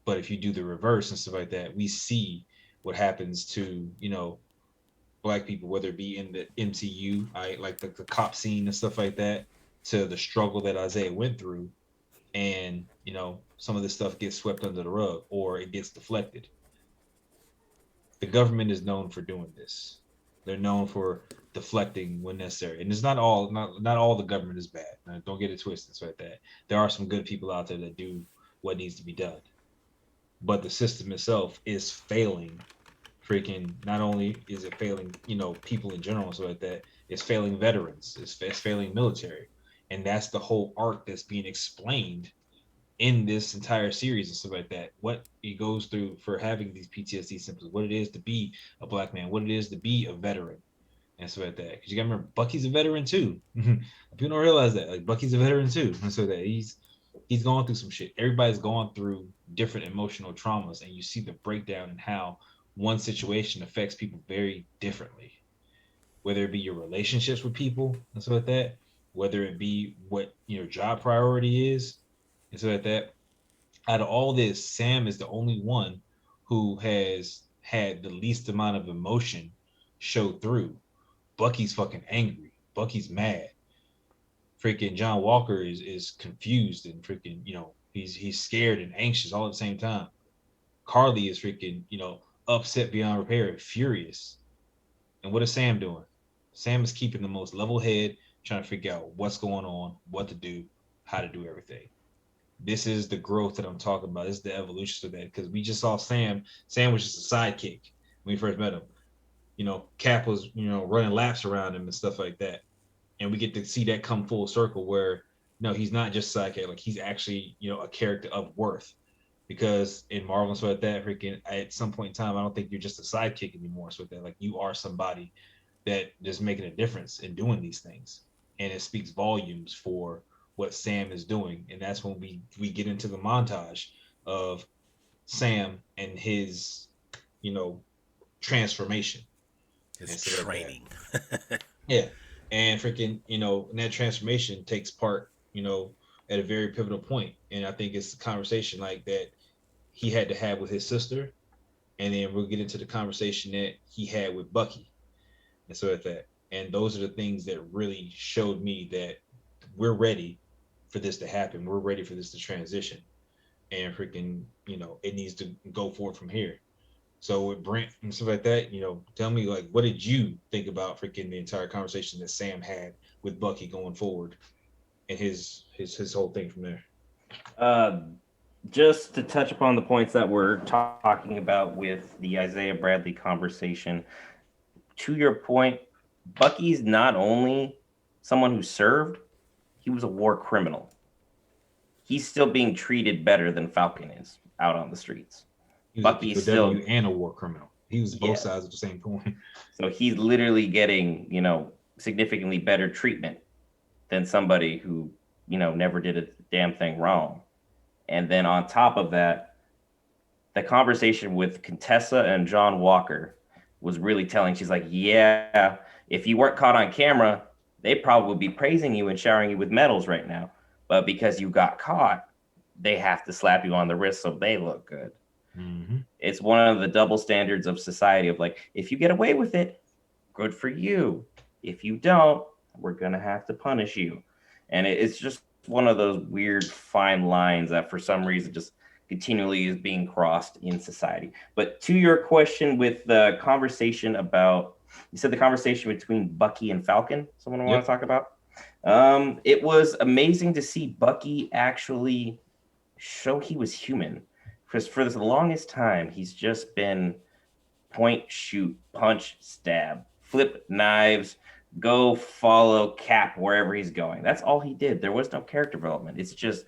But if you do the reverse and stuff like that, we see what happens to, black people, whether it be in the MCU, like the cop scene and stuff like that, to the struggle that Isaiah went through. And, some of this stuff gets swept under the rug or it gets deflected. The government is known for doing this. They're known for deflecting when necessary, and it's not all the government is bad. Don't get it twisted. It's like that. There are some good people out there that do what needs to be done, but the system itself is failing. Freaking, not only is it failing, people in general, so like that, it's failing veterans, it's failing military, and that's the whole arc that's being explained in this entire series and stuff like that. What he goes through for having these PTSD symptoms, what it is to be a black man, what it is to be a veteran, and stuff like that. Because you gotta remember, Bucky's a veteran too. People don't realize that. Like, Bucky's a veteran too, and so that he's going through some shit. Everybody's going through different emotional traumas, and you see the breakdown in how one situation affects people very differently. Whether it be your relationships with people and stuff like that, whether it be what your job priority is, and so like that. Out of all this, Sam is the only one who has had the least amount of emotion show through. Bucky's fucking angry. Bucky's mad. Freaking John Walker is confused and freaking, he's scared and anxious all at the same time. Carly is freaking, upset beyond repair and furious. And what is Sam doing? Sam is keeping the most level head, trying to figure out what's going on, what to do, how to do everything. This is the growth that I'm talking about. This is the evolution of that, because we just saw Sam. Sam was just a sidekick when we first met him. Cap was, running laps around him and stuff like that. And we get to see that come full circle where, no, he's not just a sidekick. Like, he's actually, a character of worth. Because in Marvel and stuff like that, freaking, at some point in time, I don't think you're just a sidekick anymore. So that, like, you are somebody that is making a difference in doing these things. And it speaks volumes for what Sam is doing, and that's when we get into the montage of Sam and his, you know, transformation His and stuff like that. training. Yeah, and freaking, you know, and that transformation takes part, you know, at a very pivotal point, and I think it's a conversation like that he had to have with his sister, and then we'll get into the conversation that he had with Bucky and stuff like that. And those are the things that really showed me that we're ready for this to happen. We're ready for this to transition, and freaking, you know, it needs to go forward from here. So with Brent and stuff like that, you know, tell me, like, what did you think about freaking the entire conversation that Sam had with Bucky going forward, and his whole thing from there? Uh, just to touch upon the points that we're talking about with the Isaiah Bradley conversation, to your point, Bucky's not only someone who served, he was a war criminal. He's still being treated better than Falcon is out on the streets. He was Bucky's a POW and a war criminal. He was both sides of the same coin. So he's literally getting, you know, significantly better treatment than somebody who, you know, never did a damn thing wrong. And then on top of that, the conversation with Contessa and John Walker was really telling. She's like, yeah, if you weren't caught on camera, they'd probably be praising you and showering you with medals right now. But because you got caught, they have to slap you on the wrist so they look good. Mm-hmm. It's one of the double standards of society of like, if you get away with it, good for you. If you don't, we're going to have to punish you. And it's just one of those weird fine lines that for some reason just continually is being crossed in society. But to your question with the conversation about, you said the conversation between Bucky and Falcon, someone want to talk about? It was amazing to see Bucky actually show he was human. Because for the longest time, he's just been point, shoot, punch, stab, flip knives, go follow Cap wherever he's going. That's all he did. There was no character development. It's just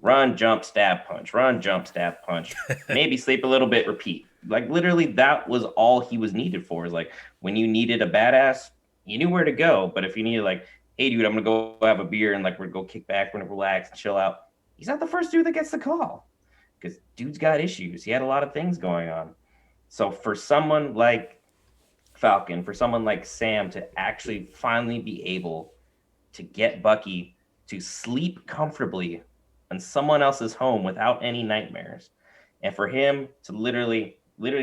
run, jump, stab, punch, run, jump, stab, punch, maybe sleep a little bit, repeat. Like literally that was all he was needed for. Is like when you needed a badass, you knew where to go. But if you needed like, hey dude, I'm gonna go have a beer and like we're gonna go kick back, we're gonna relax and chill out, he's not the first dude that gets the call. Because dude's got issues. He had a lot of things going on. So for someone like Falcon, for someone like Sam to actually finally be able to get Bucky to sleep comfortably in someone else's home without any nightmares, and for him to literally,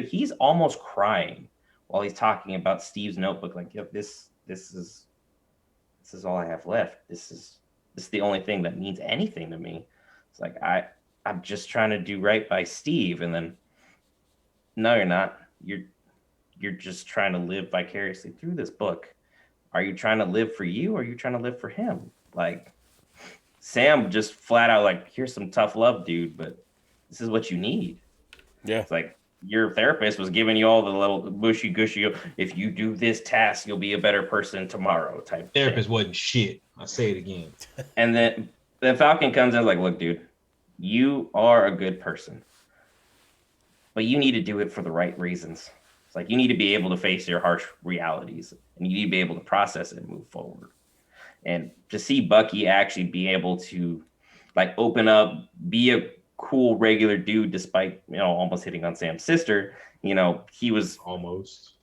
he's almost crying while he's talking about Steve's notebook. Like, yep, this is all I have left. This is the only thing that means anything to me. It's like I'm just trying to do right by Steve, and then no, you're not. You're just trying to live vicariously through this book. Are you trying to live for you, or are you trying to live for him? Like Sam just flat out like, here's some tough love, dude, but this is what you need. Yeah. It's like your therapist was giving you all the little bushy gushy, if you do this task, you'll be a better person tomorrow type Therapist thing. wasn't shit. I say it again. And then Falcon comes in like, look, dude, you are a good person, but you need to do it for the right reasons. It's like you need to be able to face your harsh realities, and you need to be able to process it and move forward. And to see Bucky actually be able to like open up, be a cool regular dude, despite, you know, almost hitting on Sam's sister, you know, he was Almost.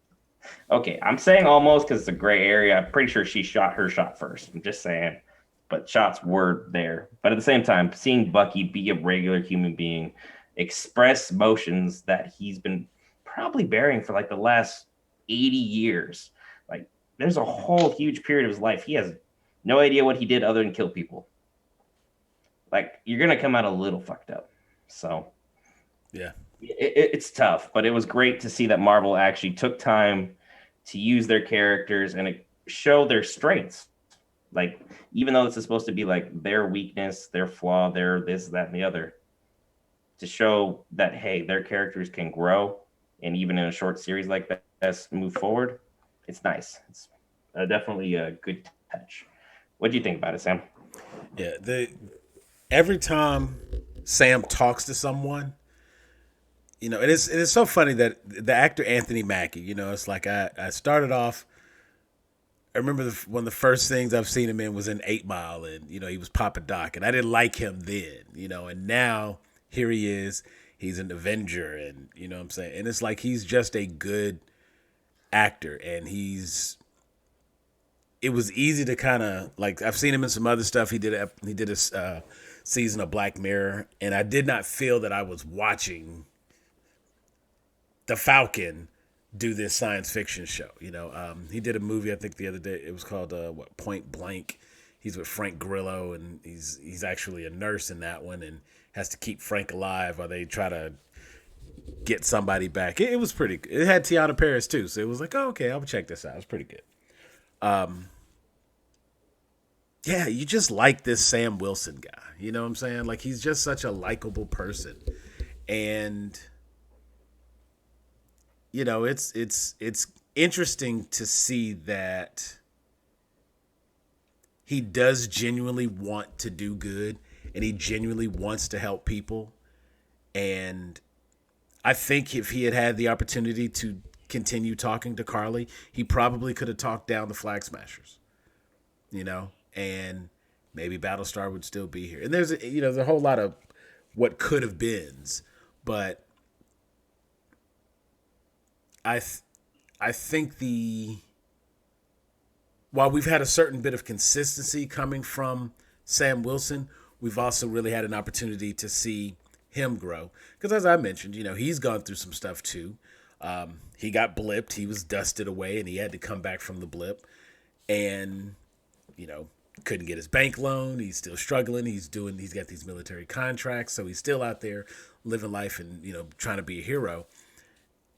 okay. I'm saying almost because it's a gray area. I'm pretty sure she shot her shot first. I'm just saying, but shots were there. But at the same time, seeing Bucky be a regular human being, express emotions that he's been probably bearing for like the last 80 years. Like there's a whole huge period of his life. He has no idea what he did other than kill people. Like you're going to come out a little fucked up. So yeah, it's tough, but it was great to see that Marvel actually took time to use their characters and show their strengths. Like, even though this is supposed to be like their weakness, their flaw, their this, that, and the other, to show that, hey, their characters can grow, and even in a short series like that, move forward, it's nice. It's definitely a good touch. What do you think about it, Sam? Yeah, every time Sam talks to someone, you know, it is so funny that the actor Anthony Mackie, you know, it's like I started off I remember one of the first things I've seen him in was in 8 Mile, and he was Papa Doc, and I didn't like him then, and now here he is. He's an Avenger, and you know what I'm saying? And it's like he's just a good actor, and it was easy to kind of like, I've seen him in some other stuff. He did a season of Black Mirror, and I did not feel that I was watching the Falcon do this science fiction show. He did a movie, I think the other day, it was called Point Blank. He's with Frank Grillo, and he's actually a nurse in that one, and has to keep Frank alive while they try to get somebody back. It was pretty good. It had Tiana Paris too, so it was like, oh, okay, I'll check this out. It was pretty good. Yeah, you just like this Sam Wilson guy. You know what I'm saying? Like, he's just such a likable person. And it's interesting to see that he does genuinely want to do good, and he genuinely wants to help people. And I think if he had had the opportunity to continue talking to Carly, he probably could have talked down the Flag Smashers, and maybe Battlestar would still be here. And there's a whole lot of what could have beens, but I think while we've had a certain bit of consistency coming from Sam Wilson, we've also really had an opportunity to see him grow. Because as I mentioned, he's gone through some stuff too. He got blipped. He was dusted away, and he had to come back from the blip. And, couldn't get his bank loan. He's still struggling. He's got these military contracts. So he's still out there living life and, trying to be a hero.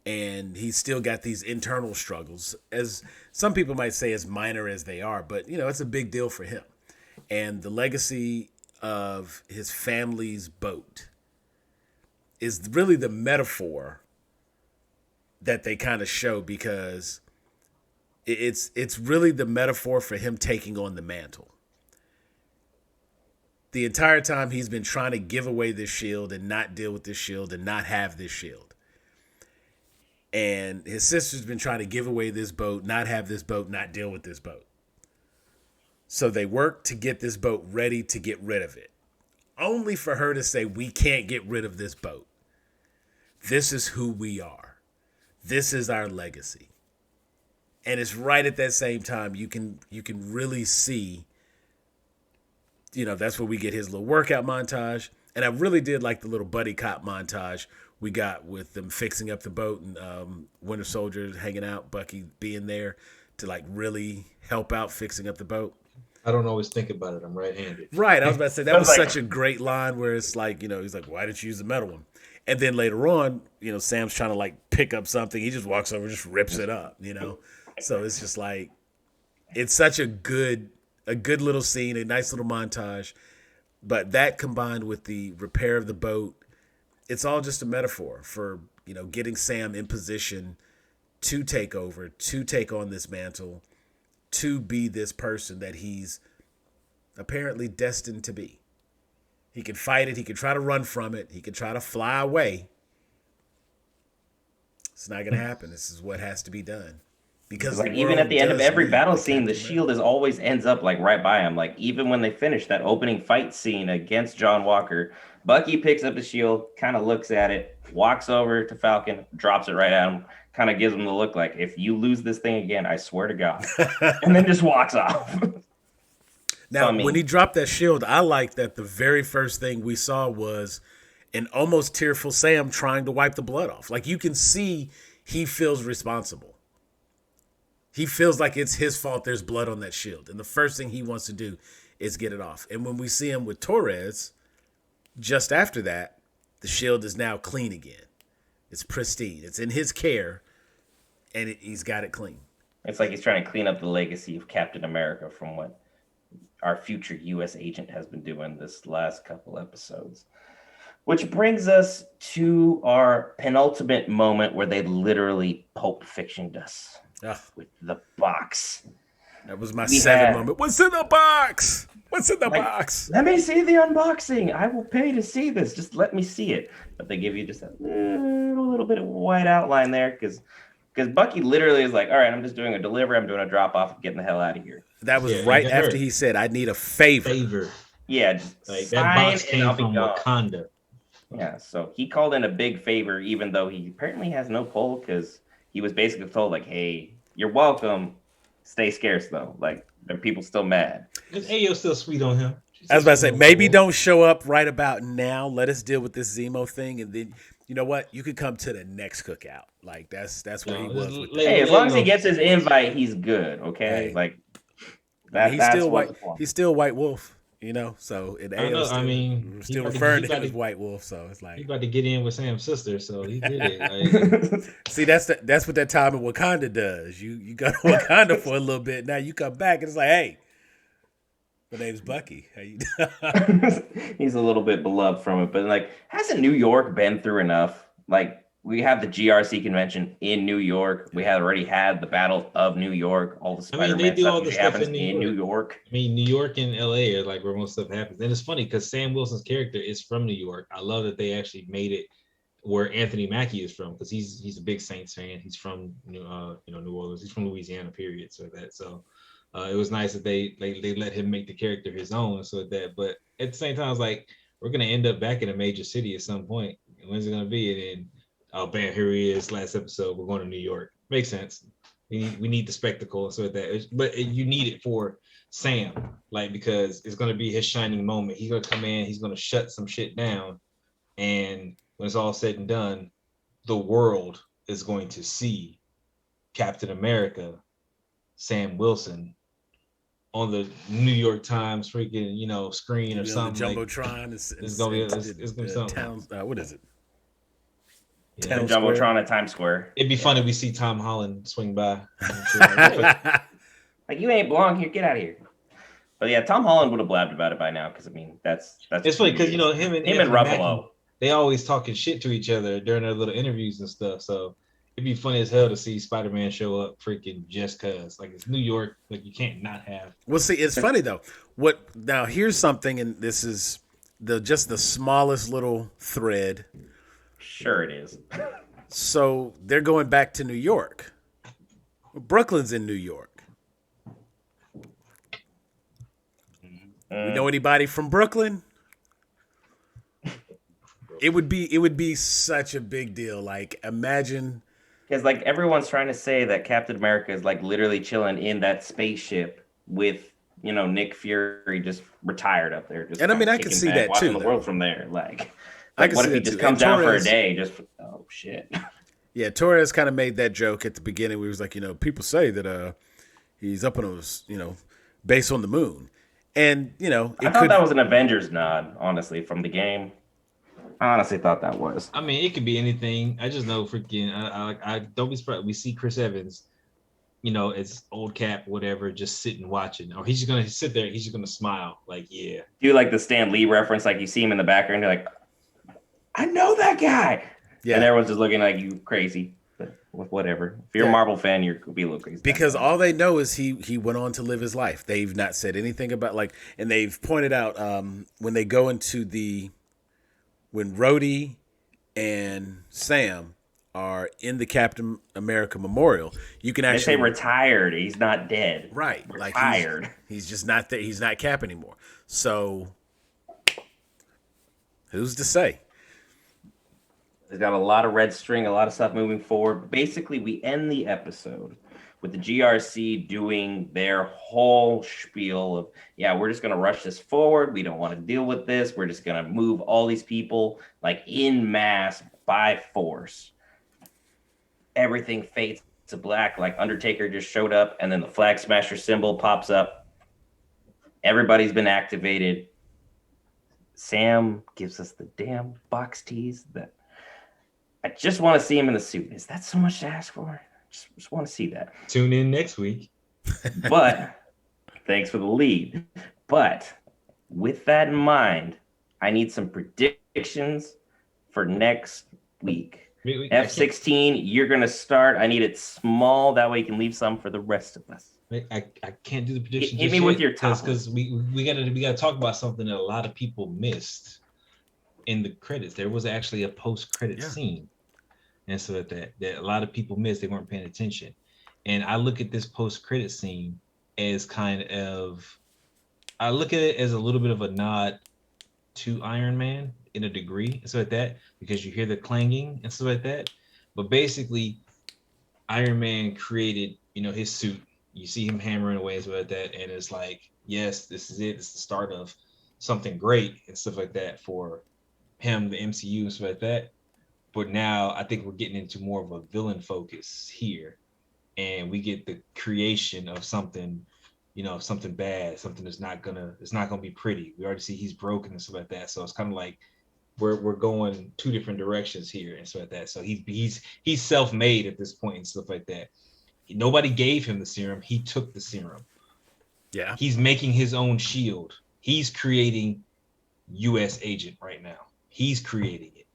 And he's still got these internal struggles, as some people might say, as minor as they are. But, it's a big deal for him. And the legacy of his family's boat is really the metaphor that they kind of show, because it's really the metaphor for him taking on the mantle. The entire time he's been trying to give away this shield and not deal with this shield and not have this shield. And his sister's been trying to give away this boat, not have this boat, not deal with this boat. So they work to get this boat ready to get rid of it, only for her to say, we can't get rid of this boat. This is who we are. This is our legacy. And it's right at that same time you can really see, that's where we get his little workout montage. And I really did like the little buddy cop montage we got with them fixing up the boat, and Winter Soldier hanging out, Bucky being there to like really help out fixing up the boat. I don't always think about it. I'm right-handed. Right. I was about to say, that was such a great line where it's like, he's like, why didn't you use the metal one? And then later on, Sam's trying to like pick up something. He just walks over, just rips it up, So it's just like, it's such a good little scene, a nice little montage. But that combined with the repair of the boat, it's all just a metaphor for, getting Sam in position to take over, to take on this mantle, to be this person that he's apparently destined to be. He can fight it. He can try to run from it. He can try to fly away. It's not going to happen. This is what has to be done. Because like even at the end of every battle scene, the shield always ends up like right by him. Like even when they finish that opening fight scene against John Walker, Bucky picks up the shield, kind of looks at it, walks over to Falcon, drops it right at him, kind of gives him the look like, if you lose this thing again, I swear to God. And then just walks off. Now, when he dropped that shield, I like that the very first thing we saw was an almost tearful Sam trying to wipe the blood off. Like, you can see he feels responsible. He feels like it's his fault there's blood on that shield. And the first thing he wants to do is get it off. And when we see him with Torres, just after that, the shield is now clean again. It's pristine. It's in his care, and he's got it clean. It's like he's trying to clean up the legacy of Captain America from what our future U.S. agent has been doing this last couple episodes. Which brings us to our penultimate moment where they literally Pulp Fictioned us with the box. That was my moment. What's in the box? What's in the box? Let me see the unboxing. I will pay to see this. Just let me see it. But they give you just a little bit of white outline there because Because Bucky literally is like, all right, I'm just doing a delivery. I'm doing a drop off. Getting the hell out of here. That was right after he said, "I need a favor." Yeah, just like sign that box and came I'll be from gone. Wakanda. Yeah, so he called in a big favor, even though he apparently has no pull, because he was basically told, like, hey, you're welcome. Stay scarce, though. Like, are people still mad? Is Ayo still sweet on him? I was about to say, maybe don't show up right about now. Let us deal with this Zemo thing, and then you know what? You could come to the next cookout. Like that's where he was with that. Hey, as long as he gets his invite, he's good. Okay, Hey. like I mean, he's that's still what's white. He's still White Wolf, you know. So in AO, we're still referring to him as White Wolf. So it's like he's about to get in with Sam's sister, so he did it. Like, see, that's what that time in Wakanda does. You go to Wakanda for a little bit. Now you come back and it's like, hey, my name's Bucky. How you doing? He's a little bit beloved from it, but like, hasn't New York been through enough? Like, we have the GRC convention in New York. We had already had the Battle of New York. All the Spider-Man stuff happens in New York. I mean, New York and LA are like where most stuff happens. And it's funny because Sam Wilson's character is from New York. I love that they actually made it where Anthony Mackie is from, because he's a big Saints fan. He's from New Orleans. He's from Louisiana, period. So it was nice that they let him make the character his own. So that, but at the same time, I was like, we're gonna end up back in a major city at some point. When's it gonna be? And then, oh bam, here he is. Last episode, we're going to New York. Makes sense. We need the spectacle. So that, but you need it for Sam, like, because it's gonna be his shining moment. He's gonna come in. He's gonna shut some shit down, and when it's all said and done, the world is going to see Captain America, Sam Wilson, on the New York Times freaking screen or something. The Jumbotron like, it's gonna be something. Town, what is it? Yeah. The Jumbotron at Times Square. It'd be funny if we see Tom Holland swing by. Like, you ain't belong here. Get out of here. But yeah, Tom Holland would have blabbed about it by now, because I mean that's it's funny because him and Ruffalo. Mackie, they always talking shit to each other during their little interviews and stuff. So it'd be funny as hell to see Spider-Man show up freaking just cause. Like, it's New York. Like, you can't not have. Well, see, it's funny though. Now here's something, and this is just the smallest little thread. Sure it is. So they're going back to New York. Brooklyn's in New York. We know anybody from Brooklyn? It would be such a big deal. Like, imagine, because like everyone's trying to say that Captain America is like literally chilling in that spaceship with Nick Fury just retired up there. Just and I mean, I can see that too. The world from there, like I can what see if he that just too. comes down for a day? Just oh shit. Yeah, Torres kind of made that joke at the beginning. We was like, people say that he's up on his base on the moon, and I thought that was an Avengers nod, honestly, from the game. I honestly thought that was. I mean, it could be anything. I just know freaking. I don't be surprised. We see Chris Evans, it's old Cap, whatever, just sitting watching, or he's just gonna sit there. He's just gonna smile, like, yeah. Do like the Stan Lee reference, like you see him in the background, you're like, I know that guy. Yeah. And everyone's just looking like you crazy. But whatever. If you're a Marvel fan, you're gonna be a little crazy. Because all they know is he went on to live his life. They've not said anything about and they've pointed out when they go into when Rhodey and Sam are in the Captain America Memorial, you can actually say retired. He's not dead. Right. Retired. Like he's just not there. He's not Cap anymore. So who's to say? He's got a lot of red string, a lot of stuff moving forward. Basically, we end the episode with the GRC doing their whole spiel of, we're just going to rush this forward. We don't want to deal with this. We're just going to move all these people like in mass by force. Everything fades to black, like Undertaker just showed up, and then the Flag Smasher symbol pops up. Everybody's been activated. Sam gives us the damn box tease that I just want to see him in the suit. Is that so much to ask for? Just want to see that. Tune in next week. But thanks for the lead. But with that in mind, I need some predictions for next week. F16, you're going to start. I need it small. That way you can leave some for the rest of us. I can't do the predictions. Hit me with your top. Because we gotta talk about something that a lot of people missed in the credits. There was actually a post-credit scene. and so that a lot of people missed. They weren't paying attention. And I look at this post-credit scene as I look at it as a little bit of a nod to Iron Man in a degree and stuff like that, because you hear the clanging and stuff like that. But basically, Iron Man created, his suit. You see him hammering away and stuff like that, and it's like, yes, this is it. It's the start of something great and stuff like that for him, the MCU and stuff like that. But now I think we're getting into more of a villain focus here, and we get the creation of something, something bad, something it's not gonna be pretty. We already see he's broken and stuff like that. So it's kind of like we're going two different directions here and stuff like that. So he's self-made at this point and stuff like that. Nobody gave him the serum. He took the serum. Yeah. He's making his own shield. He's creating U.S. agent right now. He's creating it.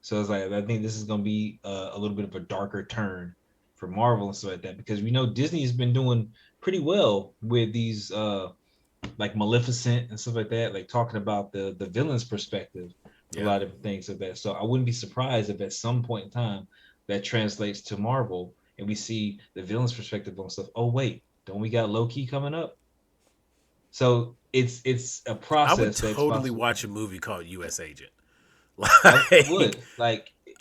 So it's like, I think this is going to be a little bit of a darker turn for Marvel and stuff like that, because we know Disney has been doing pretty well with these like Maleficent and stuff like that, like talking about the villain's perspective, a lot of things like that. So I wouldn't be surprised if at some point in time that translates to Marvel and we see the villain's perspective on stuff. Oh wait, don't we got Loki coming up? So it's a process. I would totally watch a movie called U.S. Agent. I would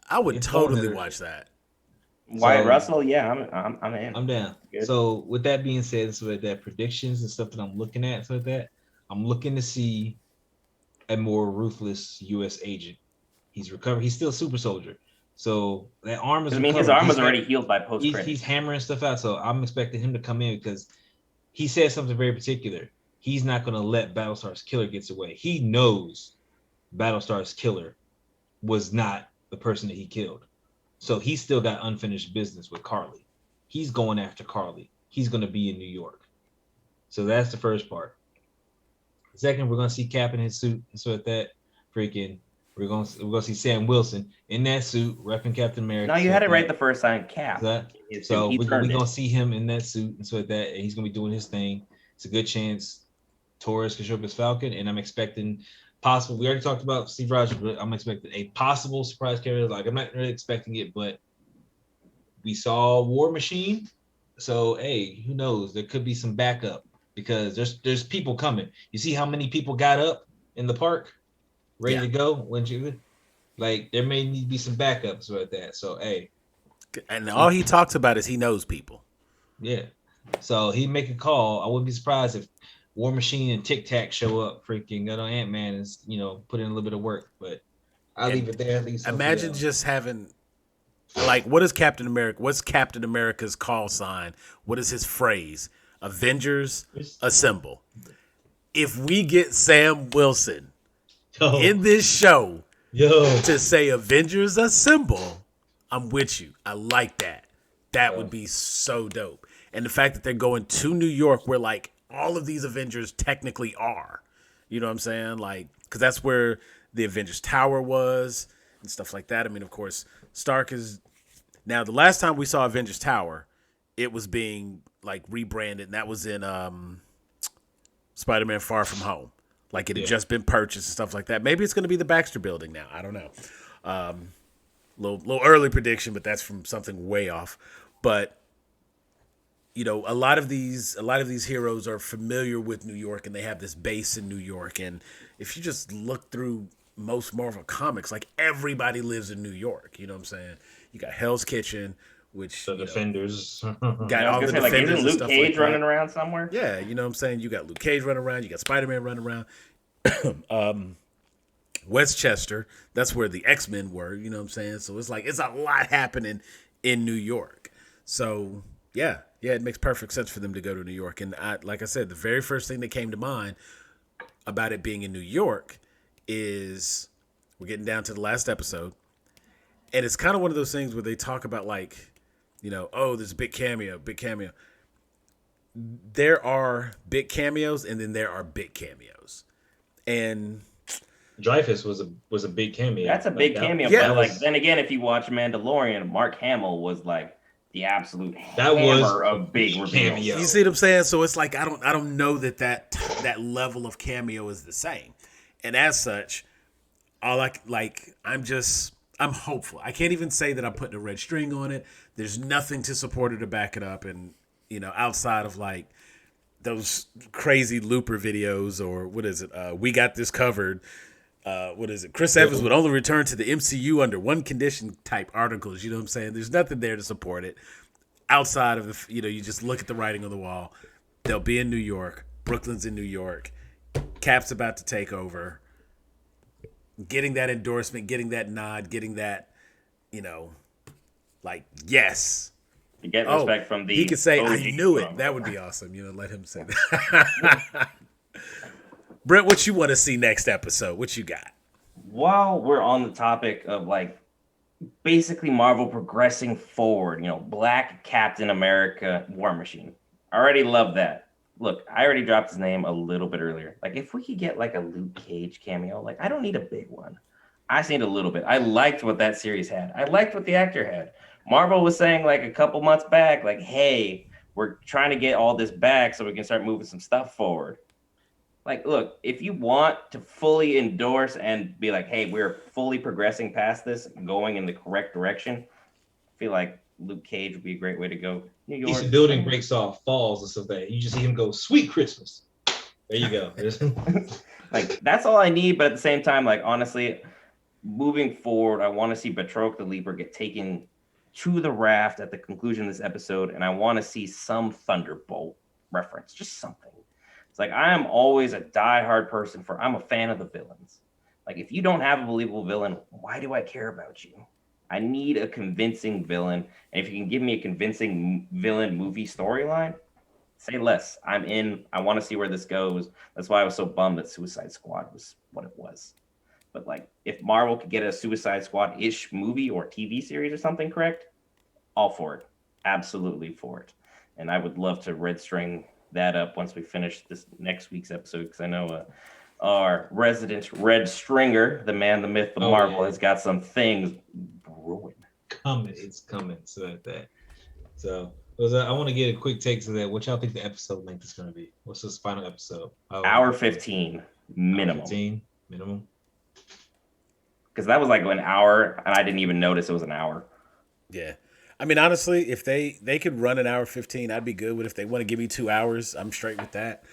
I would totally watch that. Wyatt Russell, yeah, I'm in. I'm down. Good. So with that being said, so that predictions and stuff that I'm looking at, so that I'm looking to see a more ruthless U.S. agent. He's recovered. He's still a super soldier. So that arm is. I mean, his arm was already healed by post-credit. He's hammering stuff out. So I'm expecting him to come in because he said something very particular. He's not going to let Battlestar's killer get away. He knows Battlestar's killer was not the person that he killed. So he's still got unfinished business with Carly. He's going after Carly. He's going to be in New York. So that's the first part. Second, we're going to see Cap in his suit. And so at that, we're going to see Sam Wilson in that suit, repping Captain America. No, you had it right the first time, Cap. So we're going to see him in that suit. And so at that, and he's going to be doing his thing. It's a good chance Torres can show up as Falcon. And I'm expecting possible. We already talked about Steve Rogers, but I'm expecting a possible surprise character. Like, I'm not really expecting it, but we saw War Machine. So, hey, who knows? There could be some backup because there's people coming. You see how many people got up in the park ready to go? When you like, there may need to be some backups like that. So, hey. And all he talks about is he knows people. Yeah. So he make a call. I wouldn't be surprised if War Machine and Tic Tac show up. Freaking Ant-Man is, put in a little bit of work, but I'll leave it there. Imagine just having, like, what's Captain America's call sign? What is his phrase? Avengers assemble. If we get Sam Wilson in this show to say Avengers assemble, I'm with you. I like that. That would be so dope. And the fact that they're going to New York where, like, all of these Avengers technically are. You know what I'm saying? Like, because that's where the Avengers Tower was and stuff like that. I mean, of course, Stark is... Now, the last time we saw Avengers Tower, it was being, like, rebranded, and that was in Spider-Man Far From Home. Like, it had just been purchased and stuff like that. Maybe it's going to be the Baxter Building now. I don't know. Little early prediction, but that's from something way off. But... a lot of these heroes are familiar with New York and they have this base in New York. And if you just look through most Marvel comics, like everybody lives in New York. You know what I'm saying? You got Hell's Kitchen, which the Defenders got all the Defenders. Like, isn't Luke Cage like running around somewhere? Yeah, you know what I'm saying? You got Luke Cage running around. You got Spider-Man running around. Westchester, that's where the X-Men were. You know what I'm saying? So it's like it's a lot happening in New York. So yeah, it makes perfect sense for them to go to New York. And like I said, the very first thing that came to mind about it being in New York is we're getting down to the last episode. And it's kind of one of those things where they talk about, like, there's a big cameo. There are big cameos and then there are big cameos. And Dreyfus was a big cameo. That's a big cameo. Yeah. But, like, then again, if you watch Mandalorian, Mark Hamill was like the absolute hammer of big reveals. You see what I'm saying? So it's like I don't know that level of cameo is the same, and as such, I'm I'm hopeful. I can't even say that I'm putting a red string on it. There's nothing to support it to back it up, and outside of like those crazy Looper videos or what is it? We got this covered. What is it? Chris Evans would only return to the MCU under one condition type articles. You know what I'm saying? There's nothing there to support it outside of you just look at the writing on the wall. They'll be in New York. Brooklyn's in New York. Cap's about to take over. Getting that endorsement, getting that nod, getting that, like yes. You get respect from the. He could say, OG "I knew it." That would be awesome. Let him say that. Brent, what you want to see next episode? What you got? While we're on the topic of like basically Marvel progressing forward, Black Captain America War Machine. I already love that. Look, I already dropped his name a little bit earlier. Like if we could get like a Luke Cage cameo, like I don't need a big one. I just need a little bit. I liked what that series had. I liked what the actor had. Marvel was saying like a couple months back, like, hey, we're trying to get all this back so we can start moving some stuff forward. Like, look, if you want to fully endorse and be like, hey, we're fully progressing past this, going in the correct direction, I feel like Luke Cage would be a great way to go. New York. Each building breaks off, falls, and stuff like that. You just see him go, "Sweet Christmas." There you go. Like, that's all I need. But at the same time, like, honestly, moving forward, I want to see Batroc the Leaper get taken to the raft at the conclusion of this episode. And I want to see some Thunderbolt reference, just something. It's like, I am always a diehard person I'm a fan of the villains. Like, if you don't have a believable villain, why do I care about you? I need a convincing villain. And if you can give me a convincing villain movie storyline, say less. I'm in. I want to see where this goes. That's why I was so bummed that Suicide Squad was what it was. But like, if Marvel could get a Suicide Squad-ish movie or TV series or something, correct? All for it. Absolutely for it. And I would love to red string that up once we finish this next week's episode, because I know our resident red stringer, the man, the myth, the Marvel, has got some things brewing. It's coming. So I want to get a quick take to that. What y'all think the episode length is going to be? What's this final episode? Hour 15 minimum. 15 minimum. Because that was like an hour, and I didn't even notice it was an hour. Yeah. I mean, honestly, if they could run an hour 15, I'd be good with. If they want to give me 2 hours, I'm straight with that.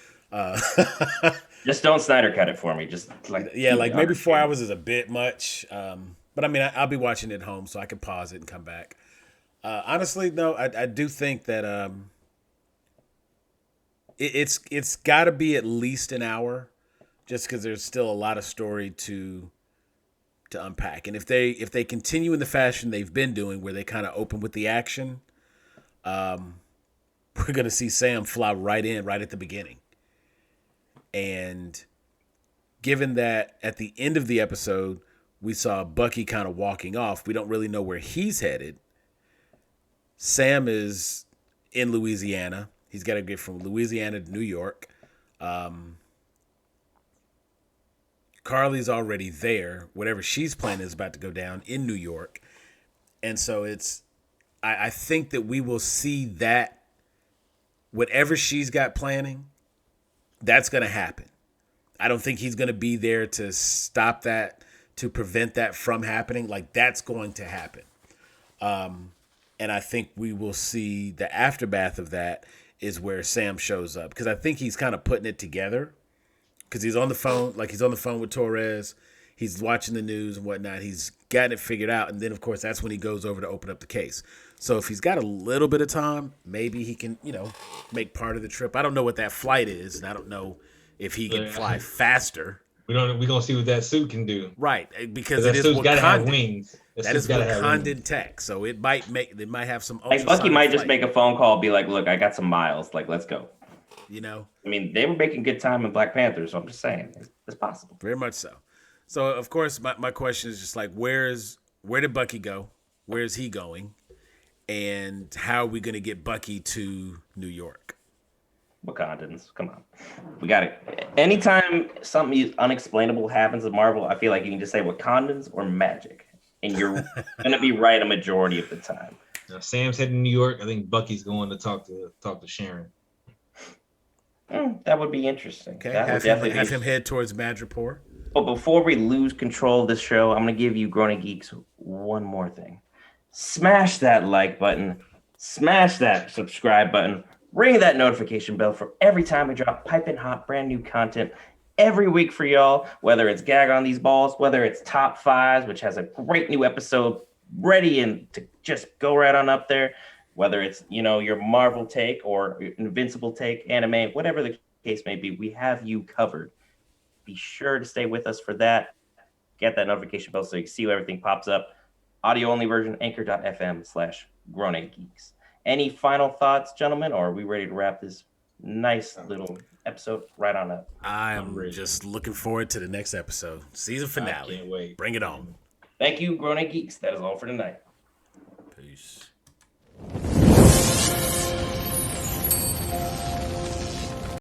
Just don't Snyder cut it for me. Just like maybe 4 hours is a bit much. But I mean, I'll be watching it at home, so I can pause it and come back. Honestly, no, I do think that it's got to be at least an hour, just because there's still a lot of story to unpack. And if they continue in the fashion they've been doing, where they kind of open with the action, we're gonna see Sam fly right in right at the beginning. And given that at the end of the episode we saw Bucky kind of walking off, we don't really know where he's headed. Sam is in Louisiana. He's got to get from Louisiana to New York. Carly's already there. Whatever she's planning is about to go down in New York. And so I think that we will see that whatever she's got planning, that's going to happen. I don't think he's going to be there to stop that, to prevent that from happening. Like, that's going to happen. And I think we will see the aftermath of that is where Sam shows up. Because I think he's kind of putting it together. Because he's on the phone, with Torres. He's watching the news and whatnot. He's got it figured out. And then, of course, that's when he goes over to open up the case. So if he's got a little bit of time, maybe he can, make part of the trip. I don't know what that flight is. And I don't know if he can fly faster. We're going to see what that suit can do. Right. Because it is Wakandan. Got to have wings. That is Wakandan tech. So they might have some. Like Bucky might just make a phone call, be like, look, I got some miles. Like, let's go. I mean, they were making good time in Black Panther, so I'm just saying it's possible. Very much so. So, of course, my question is just like, where did Bucky go? Where is he going? And how are we going to get Bucky to New York? Wakandans, come on. We got it. Anytime something unexplainable happens in Marvel, I feel like you can just say Wakandans or magic, and you're going to be right a majority of the time. Now, Sam's heading to New York. I think Bucky's going to talk to Sharon. That would be interesting. Okay, have him head towards Madripoor. But before we lose control of this show, I'm going to give you Grown Geeks one more thing. Smash that like button. Smash that subscribe button. Ring that notification bell for every time we drop piping hot brand new content every week for y'all, whether it's Gag on These Balls, whether it's Top Fives, which has a great new episode ready and to just go right on up there, whether it's, your Marvel take or Invincible take, anime, whatever the case may be, we have you covered. Be sure to stay with us for that. Get that notification bell so you can see when everything pops up. Audio only version, anchor.fm/grown-geeks. Any final thoughts, gentlemen, or are we ready to wrap this nice little episode right on up? I'm just looking forward to the next episode. Season finale. I can't wait. Bring it on. Thank you, Grown Geeks. That is all for tonight. Peace.